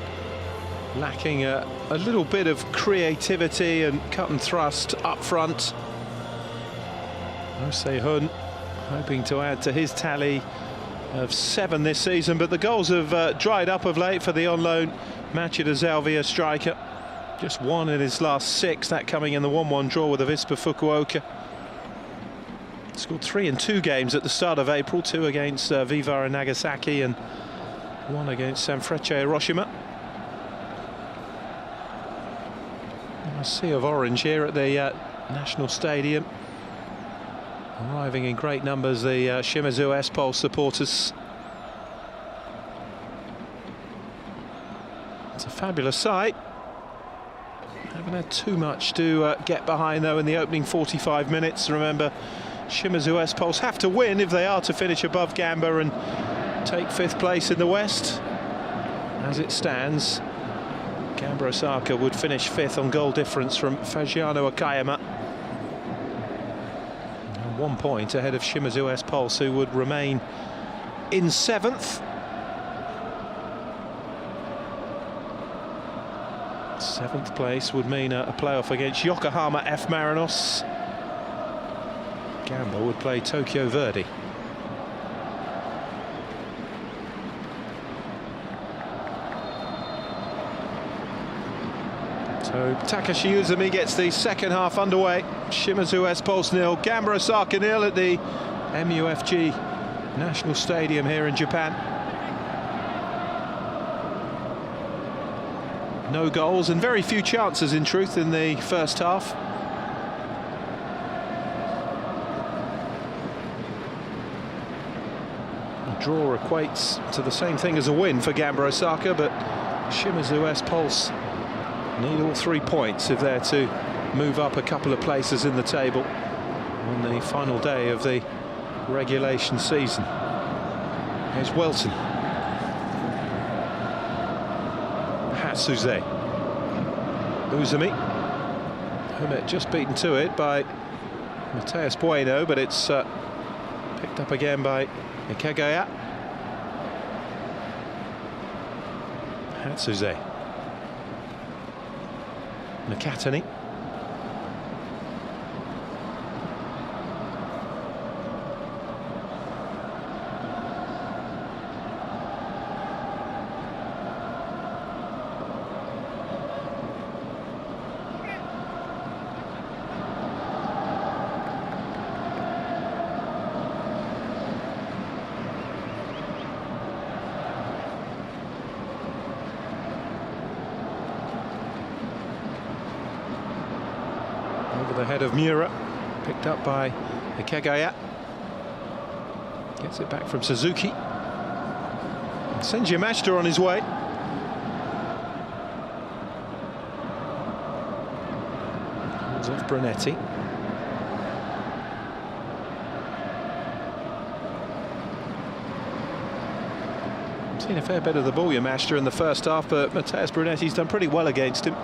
lacking a little bit of creativity and cut and thrust up front. Se-hun hoping to add to his tally of 7 this season, but the goals have dried up of late for the on-loan Machida Zalvia striker. Just 1 in his last 6, that coming in the 1-1 draw with Avispa Fukuoka. Scored 3 in 2 games at the start of April, 2 against Vivara Nagasaki and 1 against Sanfrecce Hiroshima. A sea of orange here at the National Stadium. Arriving in great numbers, the Shimizu S-Pulse supporters. It's a fabulous sight. Haven't had too much to get behind though in the opening 45 minutes. Remember, Shimizu S-Pulse have to win if they are to finish above Gamba and take 5th place in the West. As it stands, Gamba Osaka would finish 5th on goal difference from Fagiano Akayama. 1 point ahead of Shimizu S-Pulse, who would remain in 7th. 7th place would mean a playoff against Yokohama F. Marinos. Gamba would play Tokyo Verdy. So Takashi Uzumi gets the second half underway. Shimizu S-Pulse 0, Gamba Osaka 0 at the MUFG National Stadium here in Japan. No goals and very few chances in truth in the first half. A draw equates to the same thing as a win for Gamba Osaka, but Shimizu S-Pulse need all 3 points if they're to move up a couple of places in the table on the final day of the regulation season. Here's Welton. Hatsuze. Uzumi. Humet just beaten to it by Mateus Bueno, but it's picked up again by Ikegaya. Hatsuze. Nakatani. Over the head of Miura, picked up by Ikegaya. Gets it back from Suzuki. Sends Yamashita on his way. Holds off Brunetti. Seen a fair bit of the ball, Yamashita, in the first half, but Mateus Brunetti's done pretty well against him.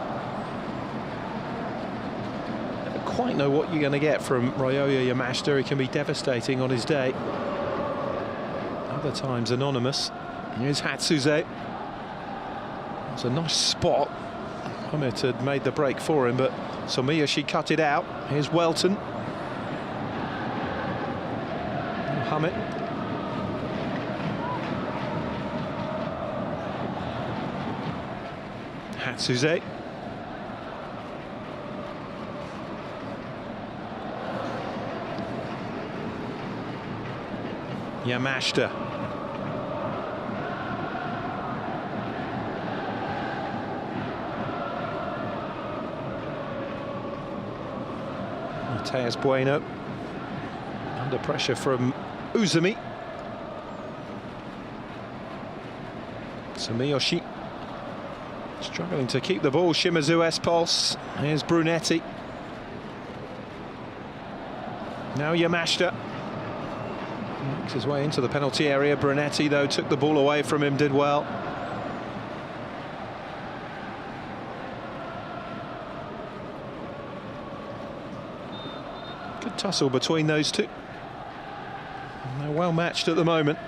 Quite know what you're going to get from Ryoya Yamashita. He can be devastating on his day. Other times anonymous. Here's Hatsuze. It's a nice spot. Humet had made the break for him, but Sumiyoshi cut it out. Here's Welton. Humet. Hatsuze. Yamashita. Mateus Bueno under pressure from Uzumi. Sumiyoshi struggling to keep the ball. Shimizu S-Pulse. Here's Brunetti. Now Yamashita. Works his way into the penalty area. Brunetti, though, took the ball away from him, did well. Good tussle between those two. And they're well matched at the moment.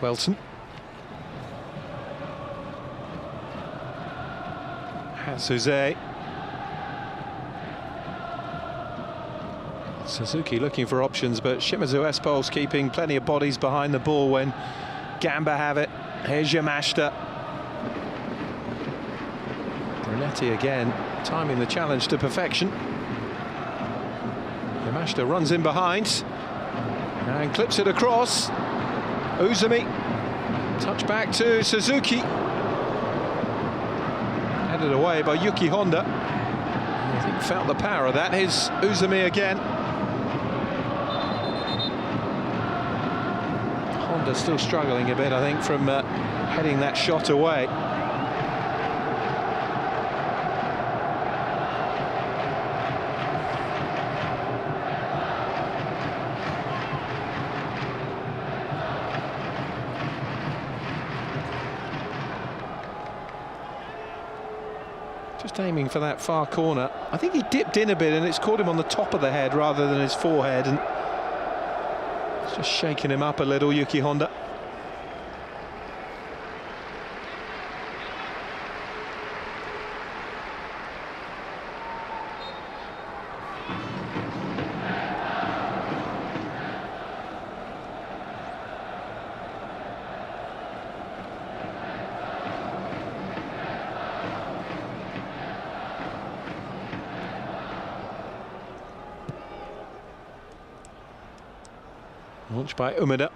Welton. Hatsuze. Suzuki looking for options, but Shimizu S-Pulse keeping plenty of bodies behind the ball when Gamba have it. Here's Yamashita. Brunetti again, timing the challenge to perfection. Yamashita runs in behind and clips it across. Uzumi, touch back to Suzuki. Headed away by Yuki Honda. I think felt the power of that. Here's Uzumi again. Honda still struggling a bit, I think, from heading that shot away. Just aiming for that far corner. I think he dipped in a bit and it's caught him on the top of the head rather than his forehead, and it's just shaking him up a little, Yuki Honda. Launched by Umeda.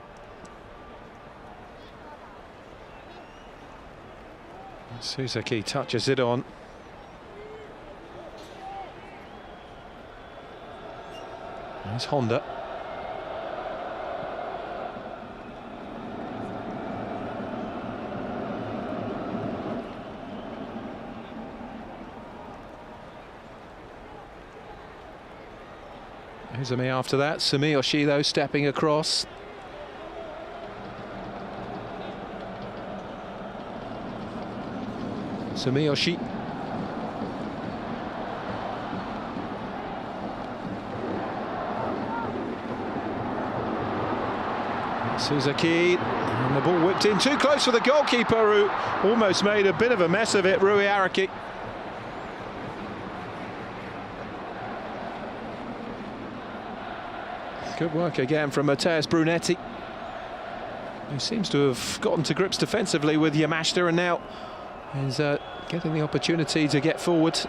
Suzuki touches it on. There's Honda. Uzumi after that. Sumiyoshi, though, stepping across. Sumiyoshi. Suzuki, and the ball whipped in too close for the goalkeeper, who almost made a bit of a mess of it, Rui Araki. Good work again from Matthias Brunetti, who seems to have gotten to grips defensively with Yamashita and now is getting the opportunity to get forward.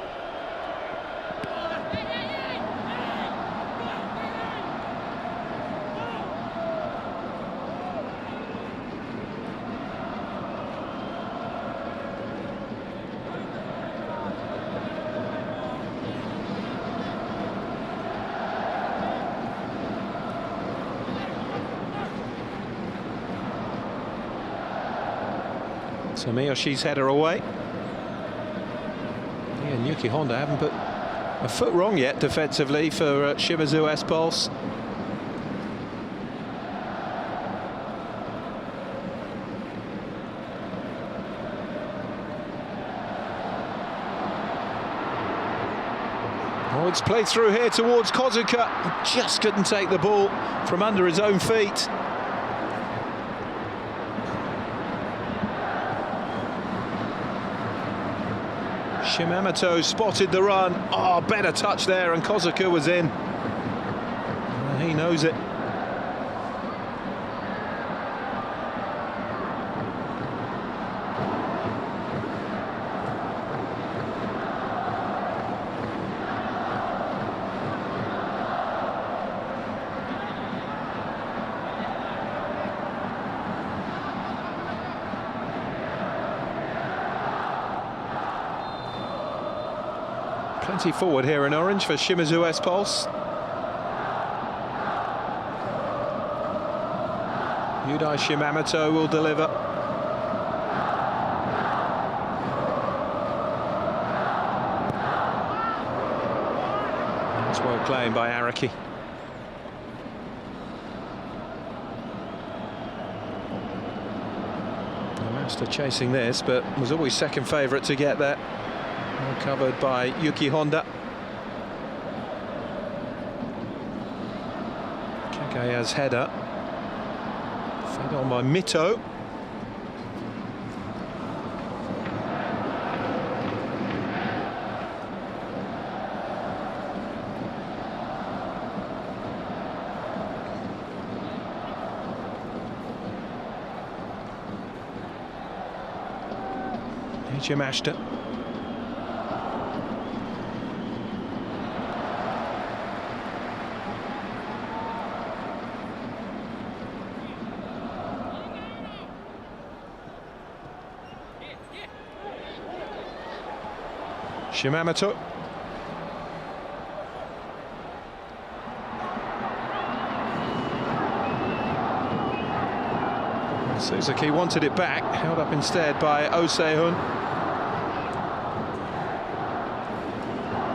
Sumiyoshi's header away. Yeah, and Yuki Honda haven't put a foot wrong yet defensively for Shimizu S-Pulse. Oh, it's played through here towards Kozuka. Just couldn't take the ball from under his own feet. Shimamoto spotted the run. Oh, better touch there, and Kozuka was in. He knows it. Plenty forward here in orange for Shimizu S-Pulse. Yudai Shimamoto will deliver. That's well claimed by Araki. Master chasing this, but was always second favourite to get there. Well covered by Yuki Honda. Kagaya's header. Fed on by Mito. Yamashita. Shimamoto. Suzuki wanted it back, held up instead by Oh-Se-hun.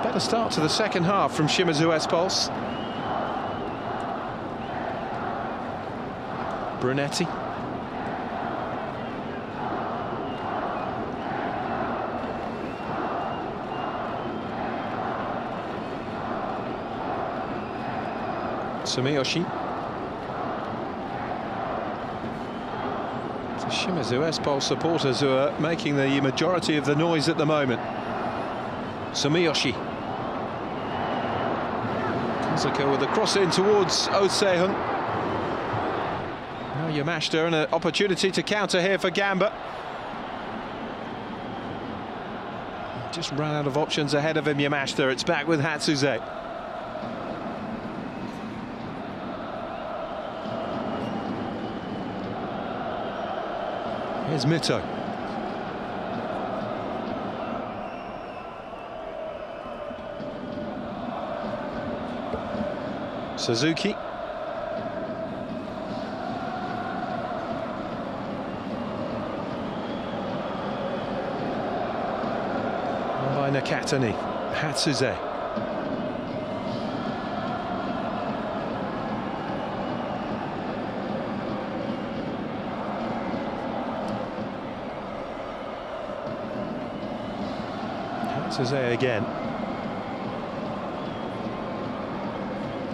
Better start to the second half from Shimizu S-Pulse. Brunetti. Sumiyoshi. The Shimizu S-Pulse supporters who are making the majority of the noise at the moment. Sumiyoshi. Kazuka with a cross in towards Oh-Se-hun. Now Yamashita, and an opportunity to counter here for Gamba. Just ran out of options ahead of him, Yamashita. It's back with Hatsuze. Here's Mito. Suzuki. By Nakatani. Hatsuze. Hatsuze again.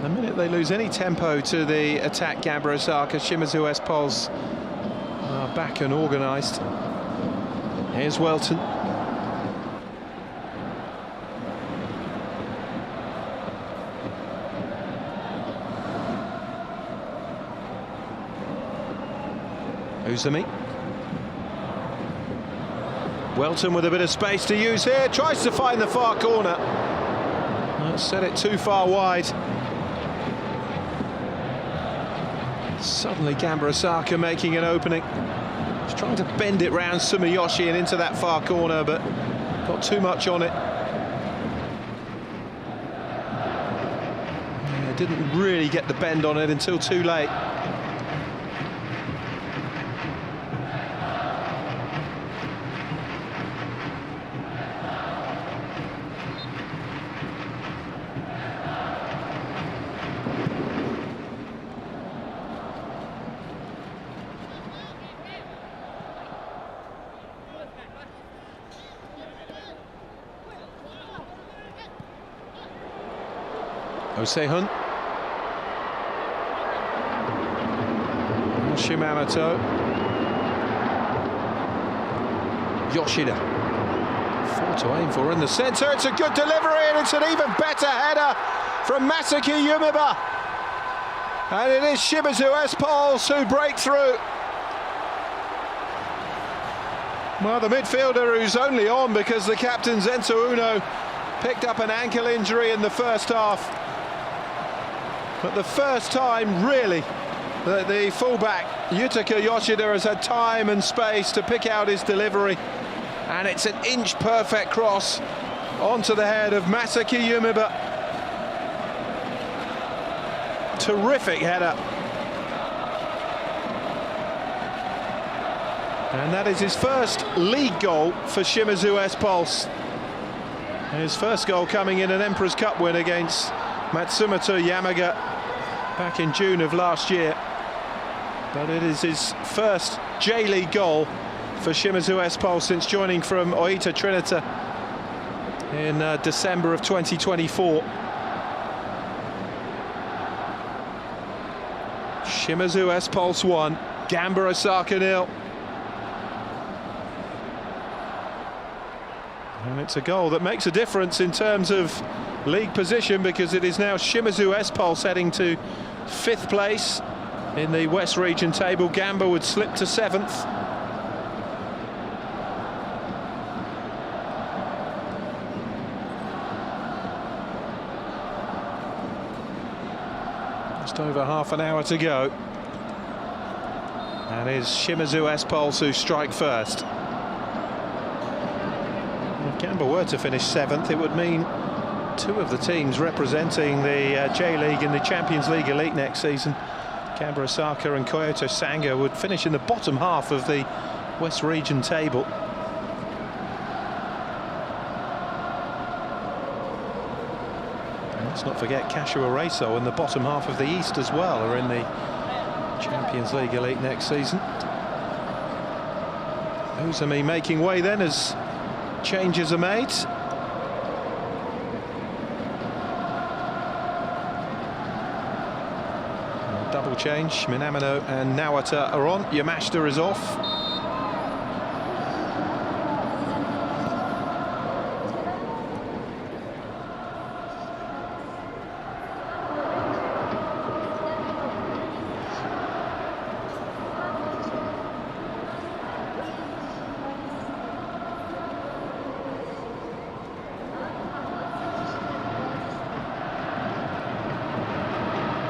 The minute they lose any tempo to the attack, Gamba Osaka, Shimizu S-Pulse are back and organised. Here's Welton. Uzumi. Welton with a bit of space to use here, tries to find the far corner. Set it too far wide. Suddenly Gamba Osaka making an opening. He's trying to bend it round Sumiyoshi and into that far corner, but got too much on it. Yeah, didn't really get the bend on it until too late. Oh-Se-hun. Shimamoto. Yoshida. 4 to aim for in the centre. It's a good delivery, and it's an even better header from Masaki Yumiba. And it is Shimizu S-Pulse who break through. Well, the midfielder who's only on because the captain Zento Uno picked up an ankle injury in the first half. But the first time, really, that the fullback, Yutaka Yoshida, has had time and space to pick out his delivery. And it's an inch-perfect cross onto the head of Masaki Yumiba. Terrific header. And that is his first league goal for Shimizu S-Pulse. His first goal coming in an Emperor's Cup win against Matsumoto Yamaga back in June of last year. But it is his first J-League goal for Shimizu S-Pulse since joining from Oita Trinita in December of 2024. Shimizu S-Pulse 1, Gamba Osaka 0. And it's a goal that makes a difference in terms of league position, because it is now Shimizu S-Pulse heading to 5th place in the West Region table. Gamba would slip to 7th. Just over half an hour to go. And it's Shimizu S-Pulse who strike first. If Gamba were to finish 7th, it would mean 2 of the teams representing the J-League in the Champions League Elite next season, Gamba Osaka and Kyoto Sanga, would finish in the bottom half of the West Region table. And let's not forget Kashiwa Reysol in the bottom half of the East as well, are in the Champions League Elite next season. Uzumi making way then as changes are made. Double change, Minamino and Nawata are on, Yamashita is off.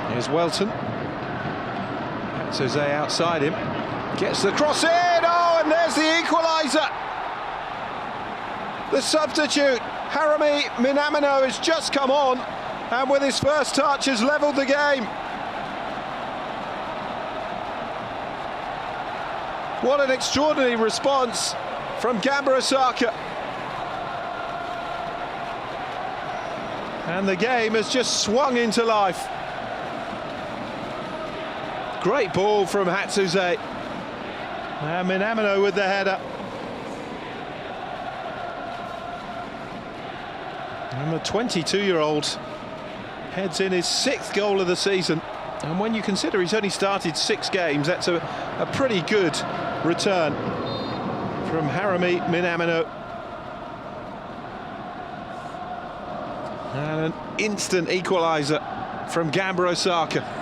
Here's Welton. Jose outside him, gets the cross in, oh, and there's the equaliser. The substitute, Harumi Minamino, has just come on, and with his first touch has levelled the game. What an extraordinary response from Gamba Osaka. And the game has just swung into life. Great ball from Hatsuze. And Minamino with the header. And the 22-year-old heads in his 6th goal of the season. And when you consider he's only started 6 games, that's a pretty good return from Harumi Minamino. And an instant equaliser from Gamba Osaka.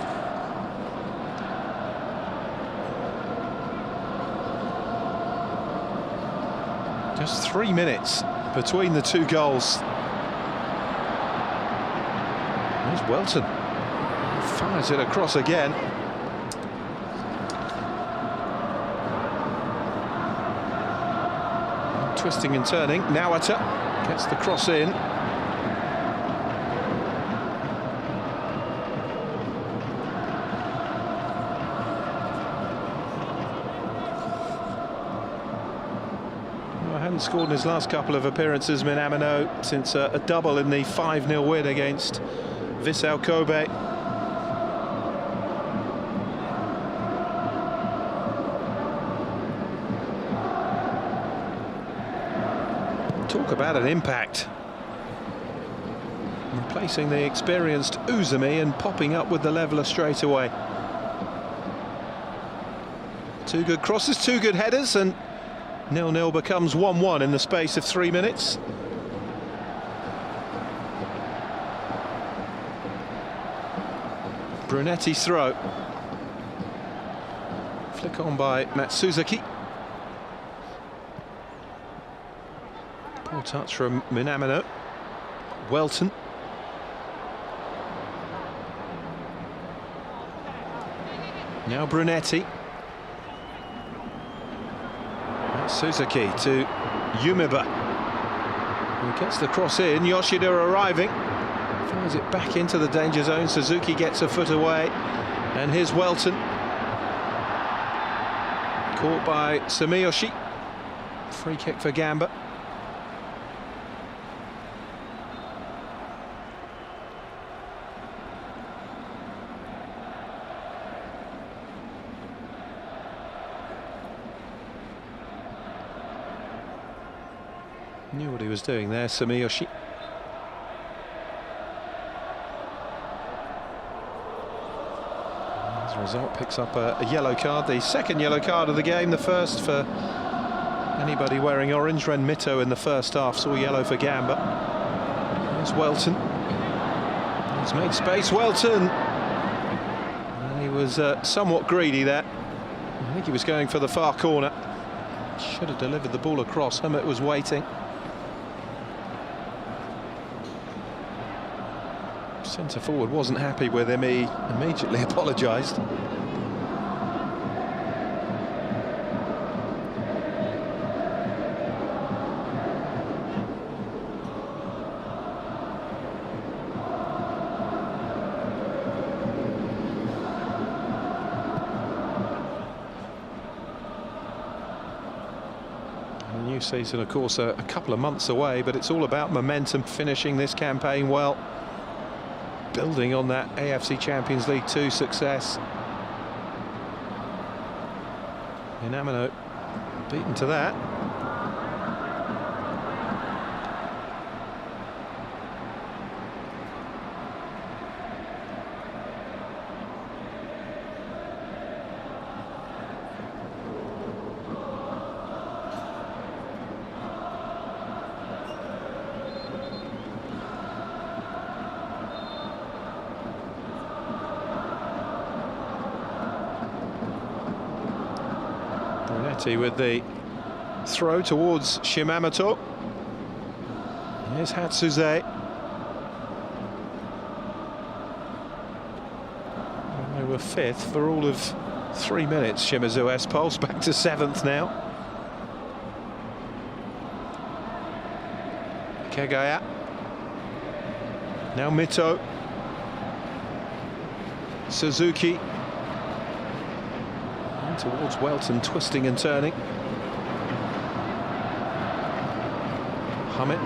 Just 3 minutes between the 2 goals. There's Welton. Fires it across again. Twisting and turning. Nawata gets the cross in. Hadn't scored in his last couple of appearances, Minamino, since a double in the 5-0 win against Vissel Kobe. Talk about an impact. Replacing the experienced Uzumi and popping up with the leveller straight away. 2 good crosses, 2 good headers, and 0-0 becomes 1-1 in the space of 3 minutes. Brunetti's throw. Flick on by Matsuzuki. Poor touch from Minamino. Welton. Now Brunetti. Suzuki to Yumiba, who gets the cross in. Yoshida arriving, fires it back into the danger zone. Suzuki gets a foot away, and here's Welton. Caught by Sumiyoshi. Free kick for Gamba. Knew what he was doing there, Sumiyoshi. As a result, picks up a yellow card, the second yellow card of the game, the first for anybody wearing orange. Ren Mito in the first half saw yellow for Gamba. Here's Welton. He's made space, Welton. And he was somewhat greedy there. I think he was going for the far corner. Should have delivered the ball across. Hermit was waiting. Centre forward wasn't happy with him. He immediately apologised. The new season, of course, a couple of months away, but it's all about momentum, finishing this campaign well, building on that AFC Champions League 2 success. Inamino beaten to that. With the throw towards Shimamoto. Here's Hatsuze. And they were fifth for all of 3 minutes. Shimizu S-Pulse back to 7th now. Kegaya. Now Mito. Suzuki. Towards Welton, twisting and turning. Hummit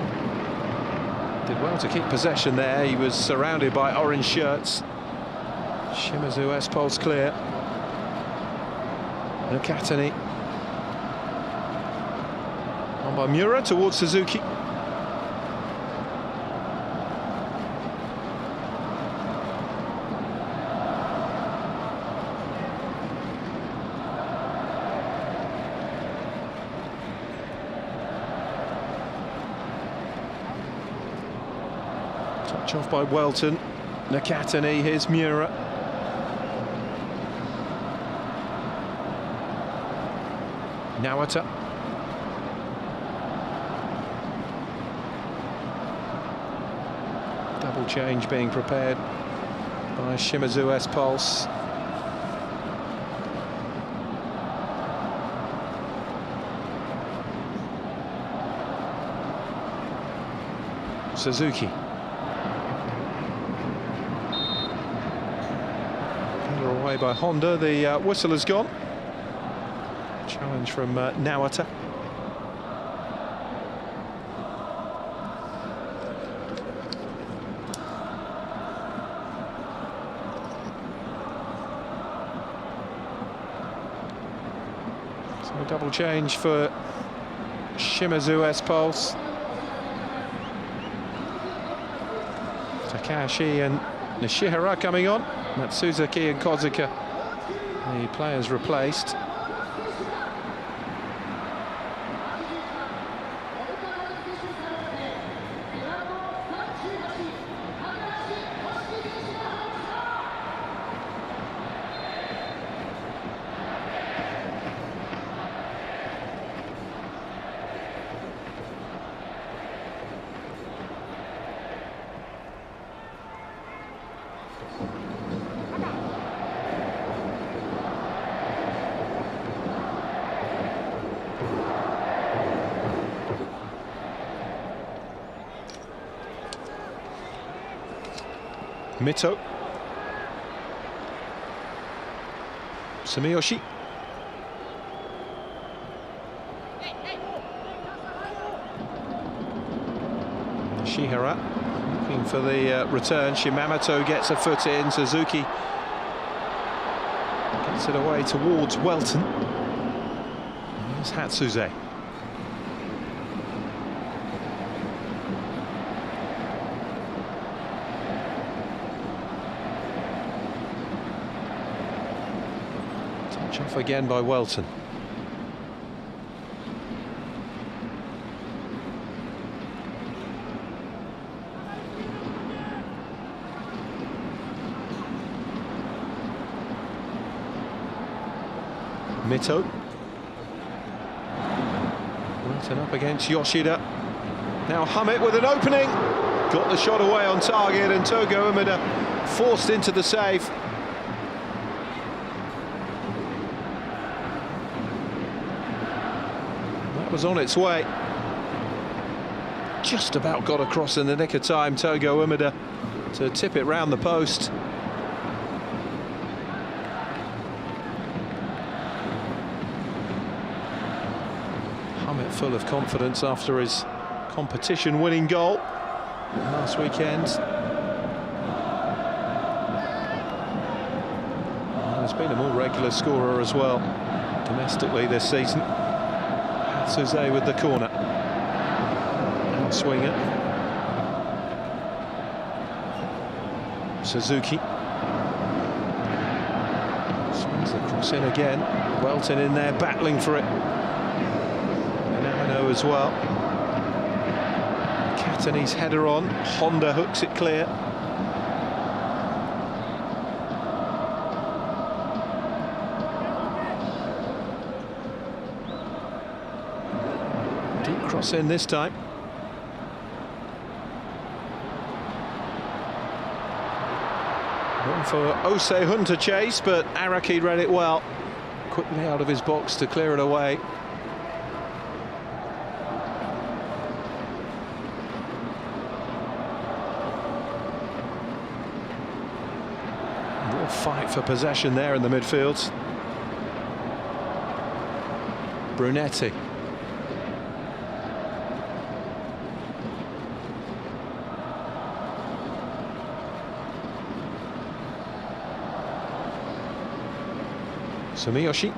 did well to keep possession there. He was surrounded by orange shirts. Shimizu S-Pulse clear. Nakatani. On by Miura towards Suzuki. Touch off by Welton. Nakatani, here's Miura. Nawata. Double change being prepared by Shimizu S-Pulse. Suzuki. Away by Honda, the whistle has gone. Challenge from Nawata. So a double change for Shimizu S-Pulse. Takahashi and Nishihara coming on. Matsuzuki and Kozuka, the players replaced. Mito. Sumiyoshi. Shihara looking for the return. Shimamoto gets a foot in. Suzuki gets it away towards Welton. Here's Hatsuze. Touch off again by Welton. Mito. Welton up against Yoshida. Now Hummit with an opening. Got the shot away on target, and Togo Umeda forced into the save. That was on its way. Just about got across in the nick of time, Togo Umeda, to tip it round the post. Hummit full of confidence after his competition-winning goal last weekend. He's been a more regular scorer as well domestically this season. Hatsuze with the corner. Outswinger. Suzuki. Swings the cross in again. Welton in there battling for it. Minamino as well. Katani's header on. Honda hooks it clear. Deep cross in this time. One for Osei-hun to chase, but Araki read it well. Quickly out of his box to clear it away. Real fight for possession there in the midfield. Brunetti. Sumiyoshi.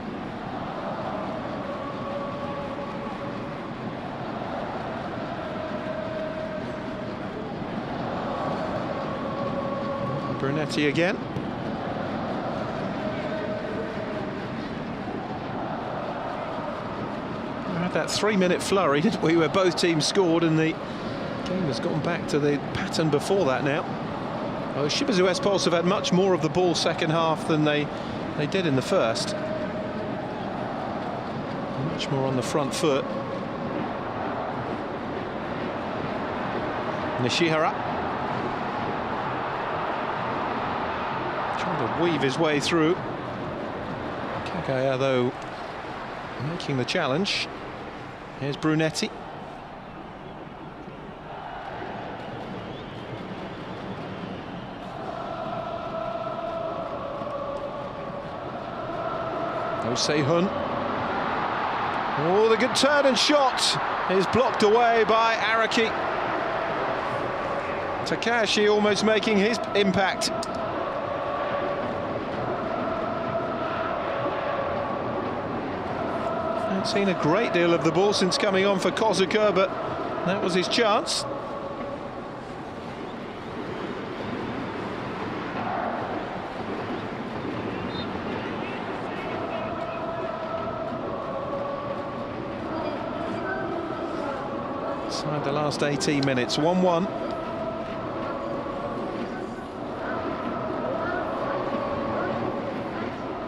Brunetti again. We had that 3-minute flurry, didn't we, where both teams scored, and the game has gone back to the pattern before that now. Well, Shimizu S-Pulse have had much more of the ball second half than they did in the first. Much more on the front foot. Nishihara. Trying to weave his way through. Kagaya, though, making the challenge. Here's Brunetti. Osei-hun. Oh, the good turn and shot is blocked away by Araki. Takahashi almost making his impact. Haven't seen a great deal of the ball since coming on for Kozuka, but that was his chance. Inside the last 18 minutes, 1-1.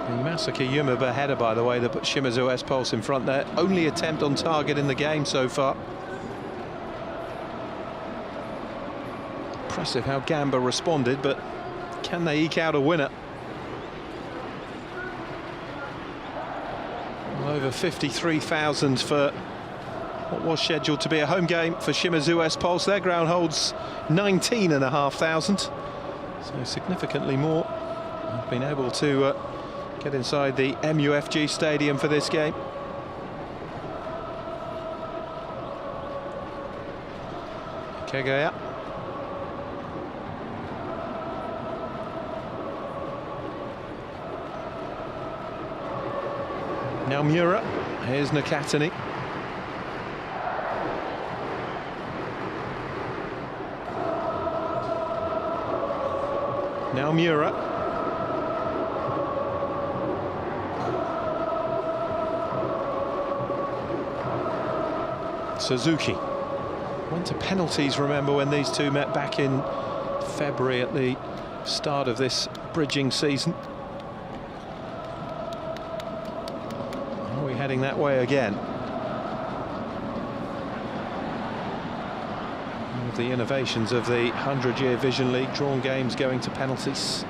The Masaki Yumaba header, by the way, that put Shimizu S-Pulse in front there. Only attempt on target in the game so far. Impressive how Gamba responded, but can they eke out a winner? Well, over 53,000 for what was scheduled to be a home game for Shimizu S-Pulse. Their ground holds 19,500, so significantly more. I've been able to get inside the MUFG Stadium for this game. Kegaya. Now Mura. Here's Nakatani. Now Mura. Suzuki. Went to penalties, remember, when these two met back in February at the start of this bridging season. Are we heading that way again? One of the innovations of the 100-year Vision League, drawn games going to penalties.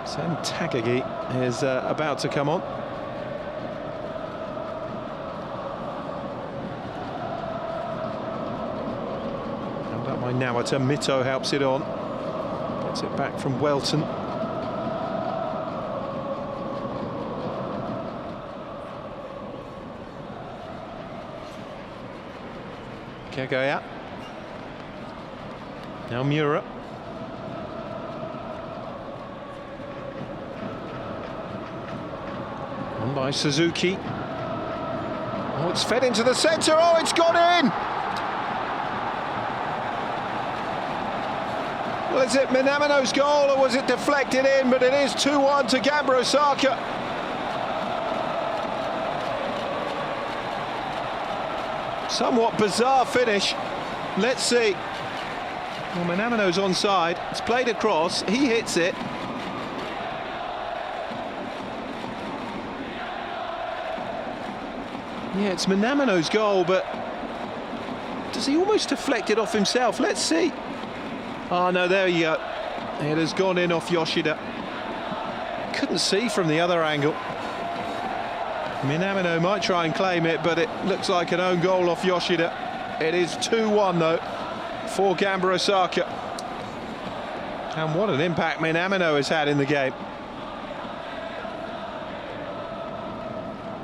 Sen Takagi is about to come on. Held up by Nawata. Mito helps it on. Gets it back from Welton. Kegaya. Now Mura. On by Suzuki. Oh, it's fed into the centre. Oh, it's gone in! Well, is it Minamino's goal or was it deflected in? But it is 2-1 to Gamba Osaka. Somewhat bizarre finish. Let's see. Well, Minamino's onside. It's played across. He hits it. Yeah, it's Minamino's goal, but does he almost deflect it off himself? Let's see. Oh, no, there you go. It has gone in off Yoshida. Couldn't see from the other angle. Minamino might try and claim it, but it looks like an own goal off Yoshida. It is 2-1, though, for Gamba Osaka. And what an impact Minamino has had in the game.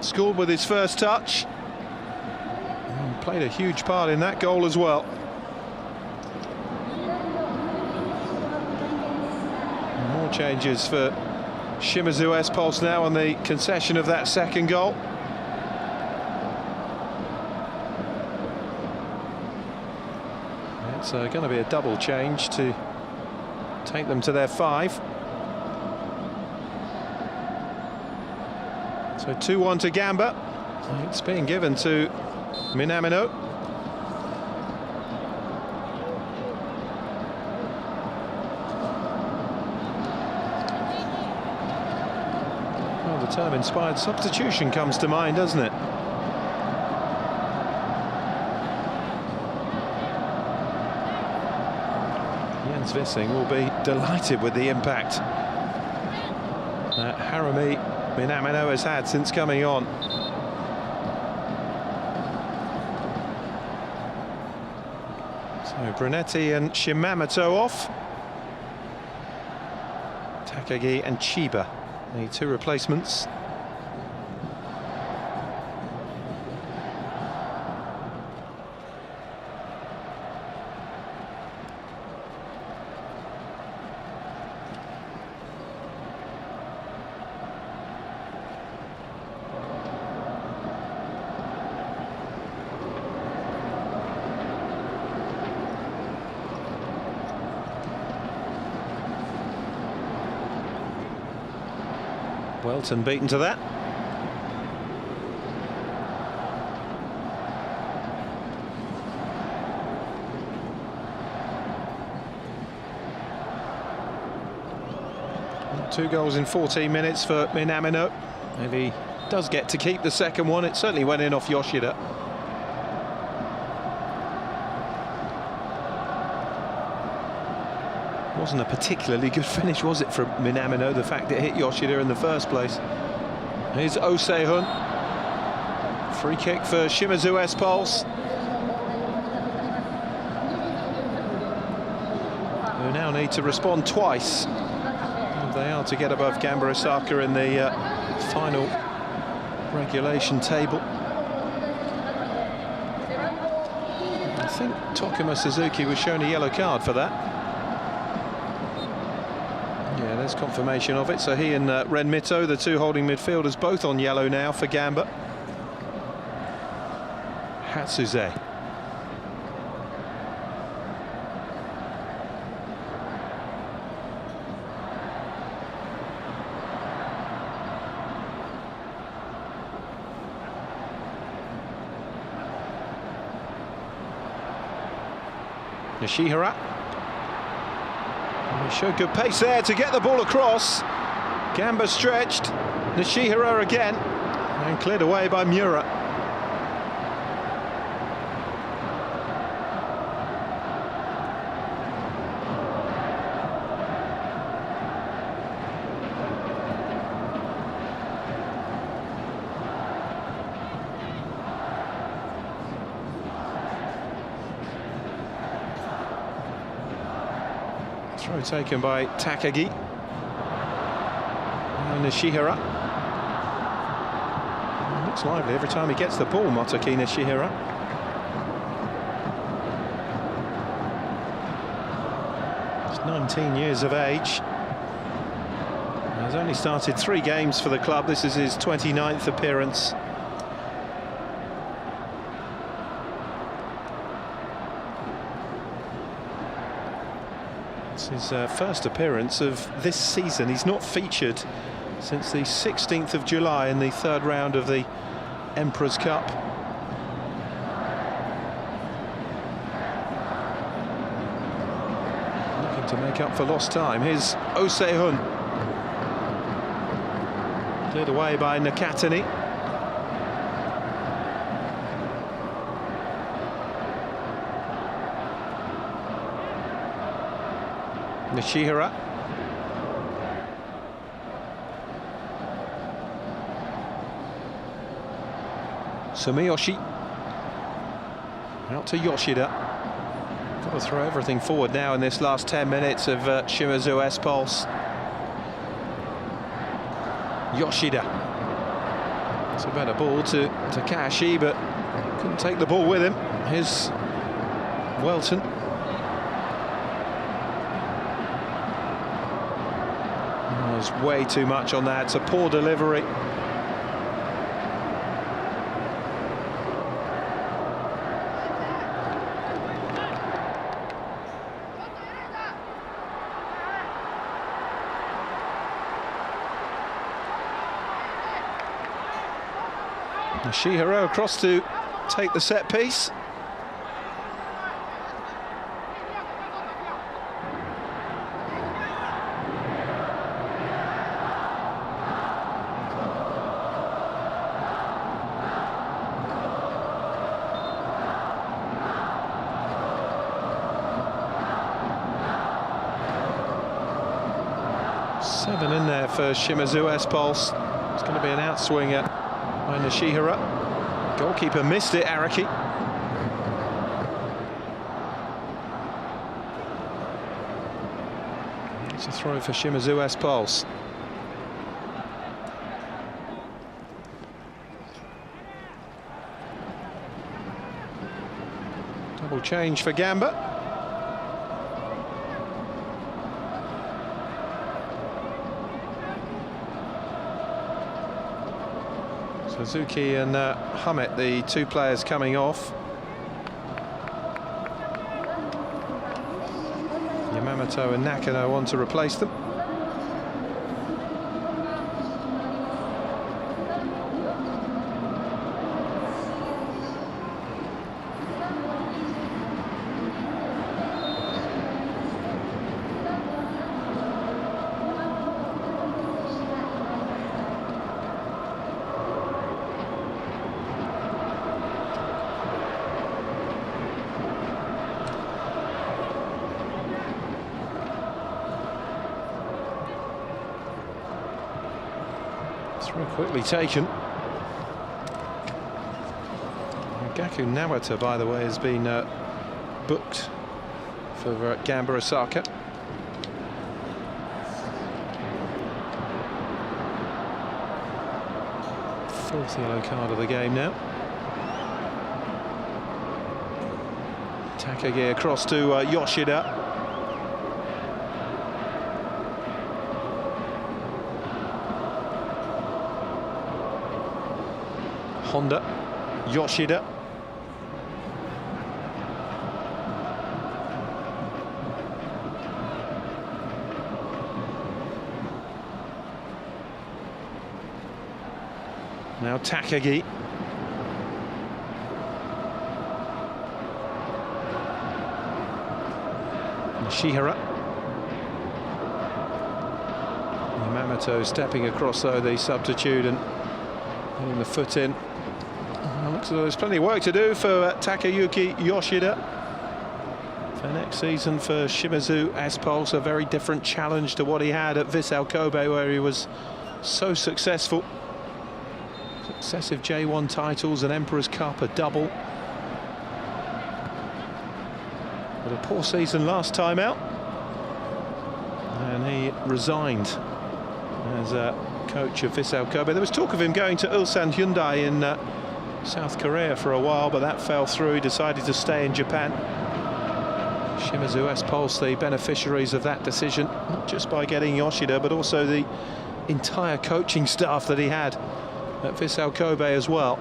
Scored with his first touch. And played a huge part in that goal as well. And more changes for Shimizu S-Pulse now on the concession of that second goal. It's going to be a double change to take them to their 5. So 2-1 to Gamba. It's being given to Minamino. Well, the term-inspired substitution comes to mind, doesn't it? Jens Vissing will be delighted with the impact that Harumi Minamino has had since coming on. So Brunetti and Shimamoto off. Takagi and Chiba, the 2 replacements. Welton beaten to that. Two goals in 14 minutes for Minamino. If he does get to keep the second one, it certainly went in off Yoshida. Wasn't a particularly good finish, was it, from Minamino, the fact it hit Yoshida in the first place. Here's Osehun. Free kick for Shimizu S-Pulse. Who now need to respond twice. And they are to get above Gamba Osaka in the final regulation table. I think Takuma Suzuki was shown a yellow card for that. Yeah, there's confirmation of it. So he and Ren Mito, the two holding midfielders, both on yellow now for Gamba. Hatsuze. Nishihara. They showed good pace there to get the ball across. Gamba stretched. Nishihara again. And cleared away by Miura. Throw taken by Takagi. And Nishihara. Looks lively every time he gets the ball, Motoki Nishihara. He's 19 years of age. He's only started 3 games for the club. This is his 29th appearance. His first appearance of this season. He's not featured since the 16th of July in the 3rd round of the Emperor's Cup. Looking to make up for lost time. Here's Osehun. Cleared away by Nakatani. Nishihara. Sumiyoshi. Out to Yoshida. Got to throw everything forward now in this last 10 minutes of Shimizu S-Pulse. Yoshida. It's a better ball to Takashi, but couldn't take the ball with him. Here's Welton. There's way too much on that. It's a poor delivery. Nishihara across to take the set piece. Seven in there for Shimizu S-Pulse. It's going to be an outswinger by Nishihara. Goalkeeper missed it, Araki. It's a throw for Shimizu S-Pulse. Double change for Gamba. Suzuki and Hamet, the two players coming off. Yamamoto and Nakano on to replace them. Very quickly taken. Gaku Nawata, by the way, has been booked for Gamba Osaka. Fourth yellow card of the game now. Takagi across to Yoshida. Honda, Yoshida. Now Takagi. Nishihara. Yamamoto stepping across though, the substitute, and getting the foot in. Looks as though there's plenty of work to do for Takayuki Yoshida. For next season for Shimizu S-Pulse, a very different challenge to what he had at Vissel Kobe, where he was so successful. Successive J1 titles, an Emperor's Cup, a double. But a poor season last time out. And he resigned as coach of Vissel Kobe. There was talk of him going to Ulsan Hyundai in South Korea for a while, but that fell through. He decided to stay in Japan. Shimizu S-Pulse, the beneficiaries of that decision, not just by getting Yoshida, but also the entire coaching staff that he had at Vissel Kobe as well.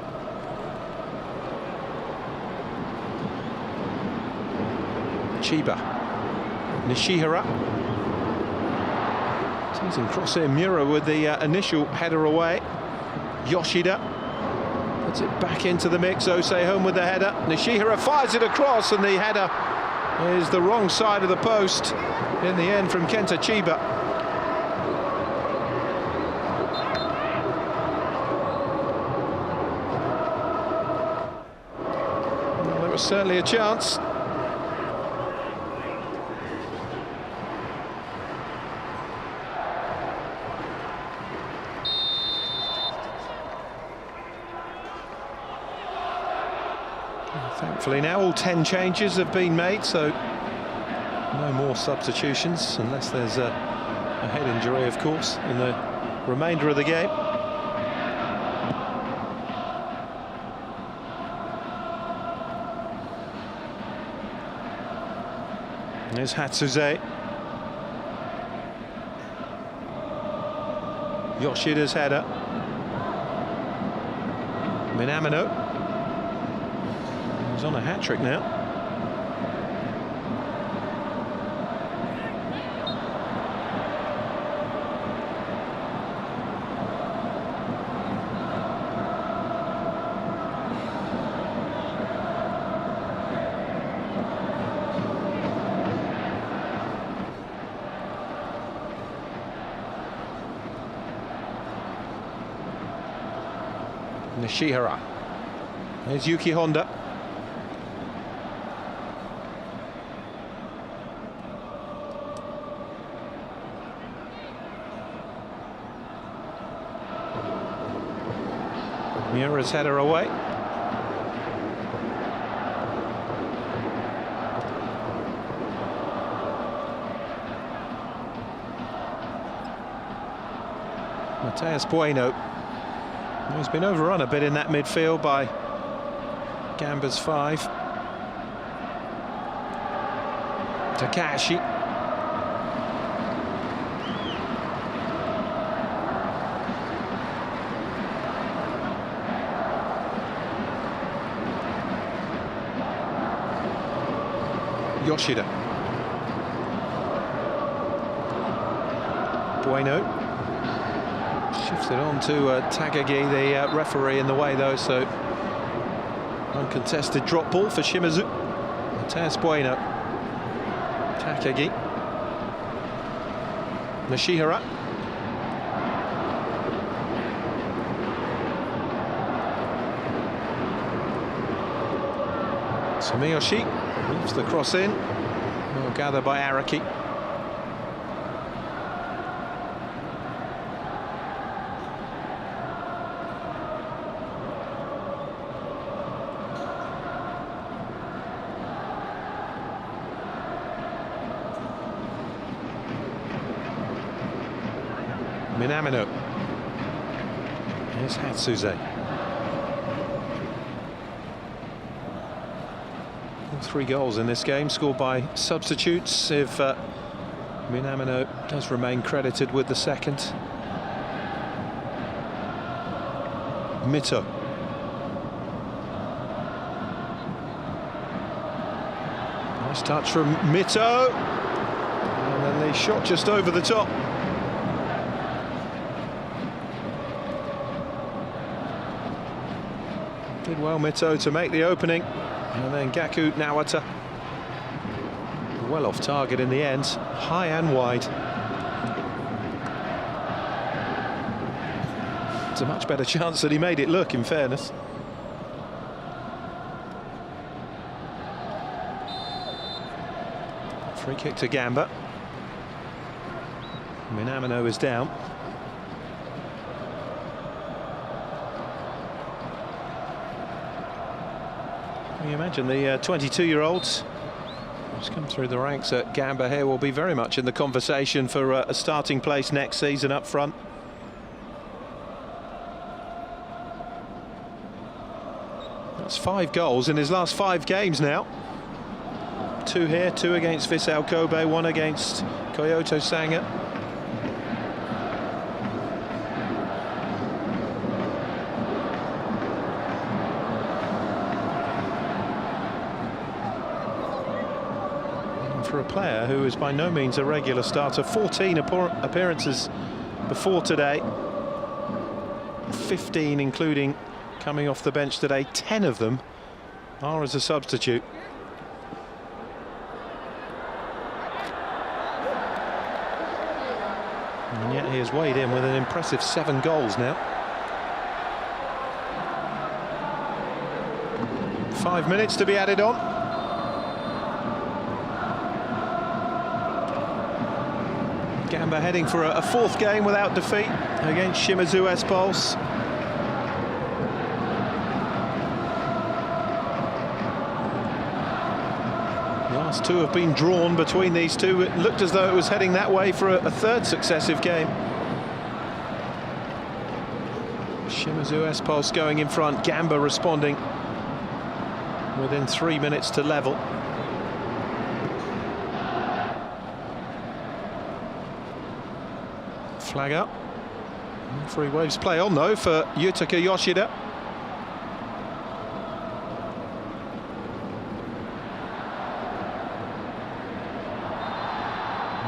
Chiba, Nishihara. Teasing crosshair Miura with the initial header away. Yoshida puts it back into the mix. Osei home with the header. Nishihara fires it across, and the header is the wrong side of the post in the end from Kenta Chiba. Well, there was certainly a chance. Thankfully now all 10 changes have been made, so no more substitutions, unless there's a head injury, of course, in the remainder of the game. There's Hatsuze. Yoshida's header. Minamino. He's on a hat-trick now. Nishihara. There's Yuki Honda. Miura's header away. Mateus Bueno, who's been overrun a bit in that midfield by Gamba's 5. Takahashi. Yoshida. Bueno shifts it on to Takagi, the referee in the way though, so uncontested drop ball for Shimizu. Mateus Bueno. Takagi. Nishihara. Sumiyoshi moves the cross in. Well gathered by Araki. Minamino. Here's Hatsuze. 3 goals in this game, scored by substitutes, if Minamino does remain credited with the second. Mito. Nice touch from Mito. And then the shot just over the top. Did well, Mito, to make the opening. And then Gaku Nawata. Well off target in the end, high and wide. It's a much better chance that he made it look, in fairness. Free kick to Gamba. Minamino is down. Can you imagine the 22-year-olds who's come through the ranks at Gamba here will be very much in the conversation for a starting place next season up front. That's 5 goals in his last 5 games now. 2 here, 2 against Vissel Kobe, 1 against Kyoto Sanga. For a player who is by no means a regular starter, 14 appearances before today, 15 including coming off the bench today, 10 of them are as a substitute. And yet he has weighed in with an impressive 7 goals now. 5 minutes to be added on. Gamba heading for a 4th game without defeat against Shimizu S-Pulse. The last 2 have been drawn between these two. It looked as though it was heading that way for a 3rd successive game. Shimizu S-Pulse going in front, Gamba responding within 3 minutes to level. Flag up. Free waves play on though for Yutaka Yoshida.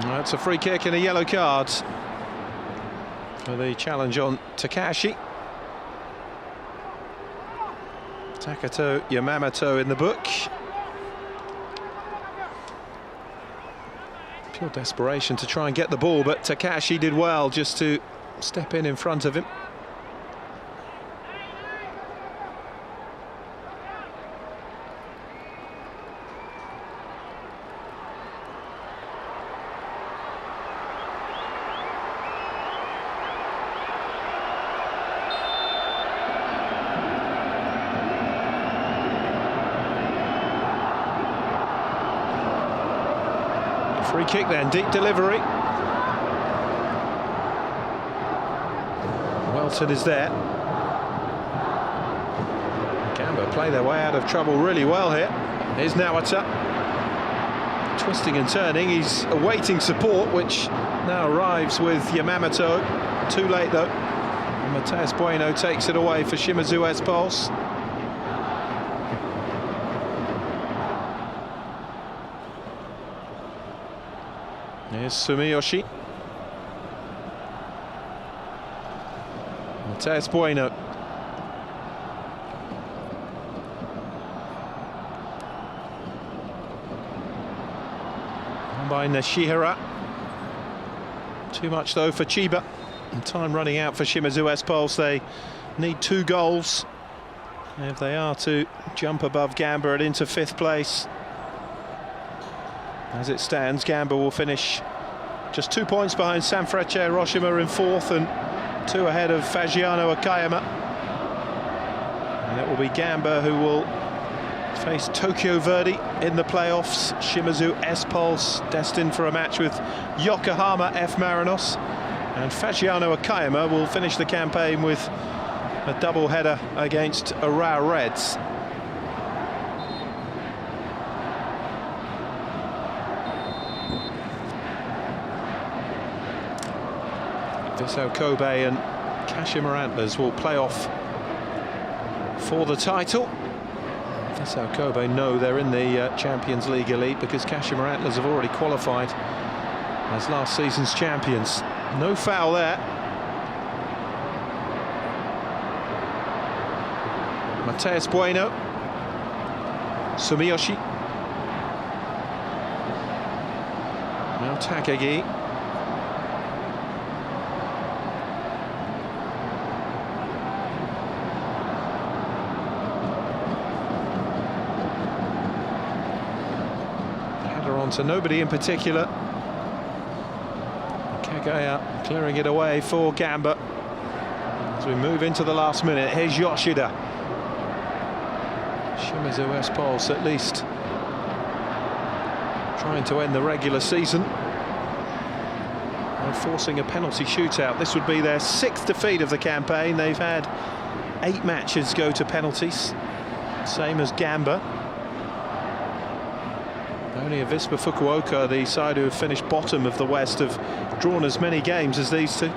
That's a free kick and a yellow card for the challenge on Takashi. Takato Yamamoto in the book. Pure desperation to try and get the ball, but Takashi did well just to step in front of him. Free kick then, deep delivery. Welton is there. Gamba play their way out of trouble really well here. Here's Nawata. Twisting and turning, he's awaiting support, which now arrives with Yamamoto. Too late though. And Mateus Bueno takes it away for Shimizu S-Pulse. Here's Sumiyoshi. Mateus Bueno. By Nishihara. Too much though for Chiba. And time running out for Shimizu S-Pulse. They need 2 goals if they are to jump above Gamba and into 5th place. As it stands, Gamba will finish just 2 points behind Sanfrecce Hiroshima in 4th and 2 ahead of Fagiano Akayama. And it will be Gamba who will face Tokyo Verdy in the playoffs. Shimizu S-Pulse destined for a match with Yokohama F. Marinos. And Fagiano Akayama will finish the campaign with a double header against Urawa Reds. So Kobe and Kashima Antlers will play off for the title. That's how Kobe know they're in the Champions League elite, because Kashima Antlers have already qualified as last season's champions. No foul there. Mateus Bueno, Sumiyoshi, now Takagi. Header on to nobody in particular. Kagaya clearing it away for Gamba. As we move into the last minute, here's Yoshida. Shimizu S-Pulse at least trying to end the regular season by forcing a penalty shootout. This would be their 6th defeat of the campaign. They've had 8 matches go to penalties, same as Gamba. Only Avispa Fukuoka, the side who have finished bottom of the West, have drawn as many games as these two.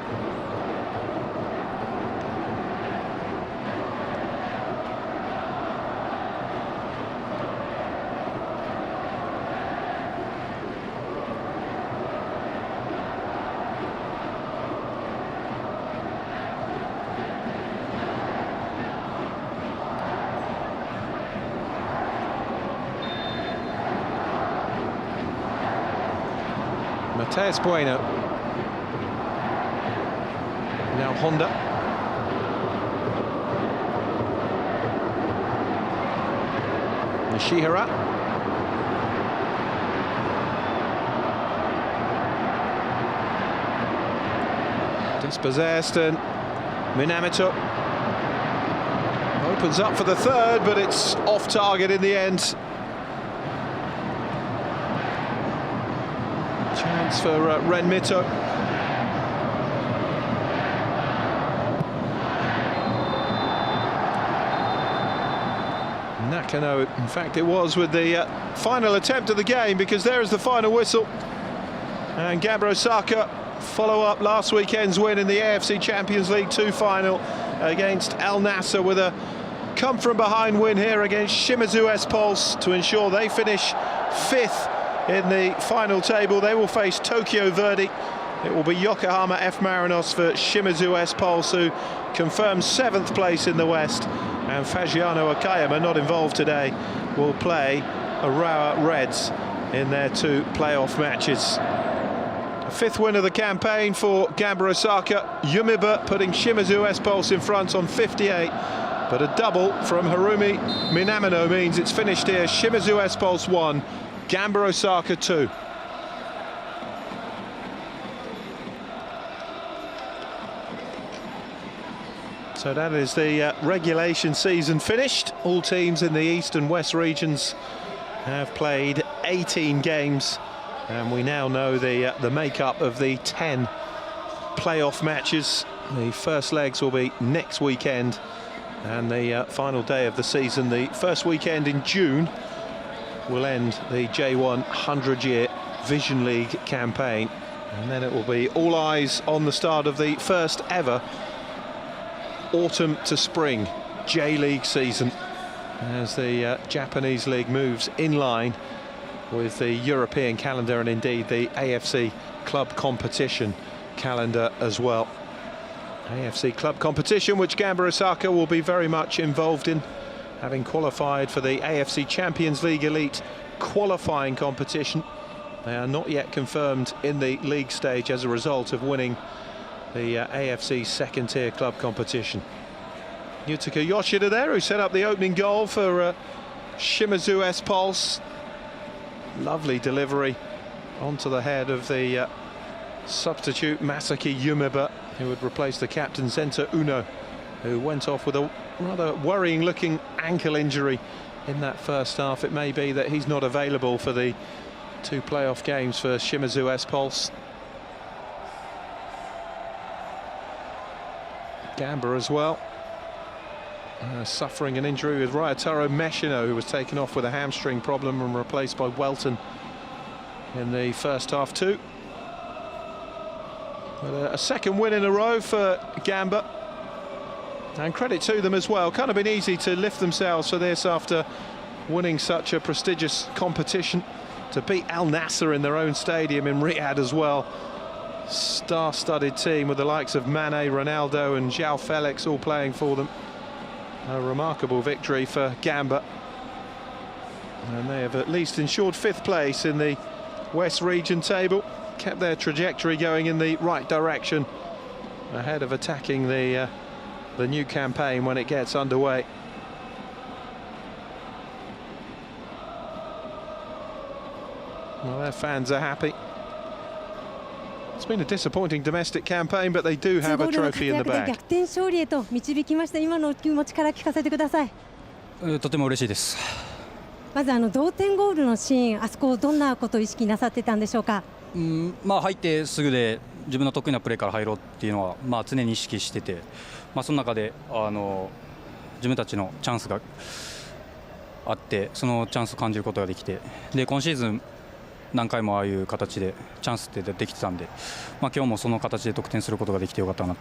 Mateus Bueno. Now Honda. Nishihara. Dispossessed, and Minamoto opens up for the third, but it's off target in the end. Chance for Renmito. Nakano, in fact it was, with the final attempt of the game, because there is the final whistle. And Gamba Osaka follow up last weekend's win in the AFC Champions League 2 final against Al Nassr with a come from behind win here against Shimizu S-Pulse to ensure they finish 5th in the final table. They will face Tokyo Verdy. It will be Yokohama F Marinos for Shimizu S-Pulse, who confirms 7th place in the West. And Fagiano Okayama, not involved today, will play Urawa Reds in their 2 playoff matches. A 5th win of the campaign for Gamba Osaka. Yumiba putting Shimizu S-Pulse in front on 58. But a double from Harumi Minamino means it's finished here. Shimizu S-Pulse 1, Gamba Osaka 2. So that is the regulation season finished. All teams in the East and West regions have played 18 games, and we now know the makeup of the 10 playoff matches. The first legs will be next weekend, and the final day of the season, the first weekend in June, will end the J1 100-year Vision League campaign. And then it will be all eyes on the start of the first ever autumn to spring J-League season, as the Japanese league moves in line with the European calendar and indeed the AFC club competition calendar as well. AFC club competition, which Gamba Osaka will be very much involved in, having qualified for the AFC Champions League Elite qualifying competition. They are not yet confirmed in the league stage as a result of winning the AFC second-tier club competition. Yutaka Yoshida there, who set up the opening goal for Shimizu S-Pulse. Lovely delivery onto the head of the substitute Masaki Yumiba, who would replace the captain Zenta Uno, who went off with a rather worrying-looking ankle injury in that first half. It may be that he's not available for the 2 playoff games for Shimizu S-Pulse. Gamba as well, suffering an injury with Ryotaro Meshino, who was taken off with a hamstring problem and replaced by Welton in the first half too. But a second win in a row for Gamba, and credit to them as well. Kind of been easy to lift themselves for this after winning such a prestigious competition, to beat Al Nassr in their own stadium in Riyadh as well. Star-studded team with the likes of Mane, Ronaldo and João Felix all playing for them. A remarkable victory for Gamba, and they have at least ensured 5th place in the West Region table, kept their trajectory going in the right direction ahead of attacking the new campaign when it gets underway. Well, their fans are happy. It's been a disappointing domestic campaign, but they do have a trophy in the bag. 逆転勝利へと導きました。今のお気持ちから聞かせてください。とても嬉しいです。まず同点ゴールのシーン、あそこどんなことを意識なさってたんでしょうか。入ってすぐで自分の得意なプレーから入ろうっていうのは常に意識してて、その中で自分たちのチャンスがあって、そのチャンスを感じることができて、で今シーズン何回もああいう形でチャンスってできてたんで、今日もその形で得点することができてよかったなと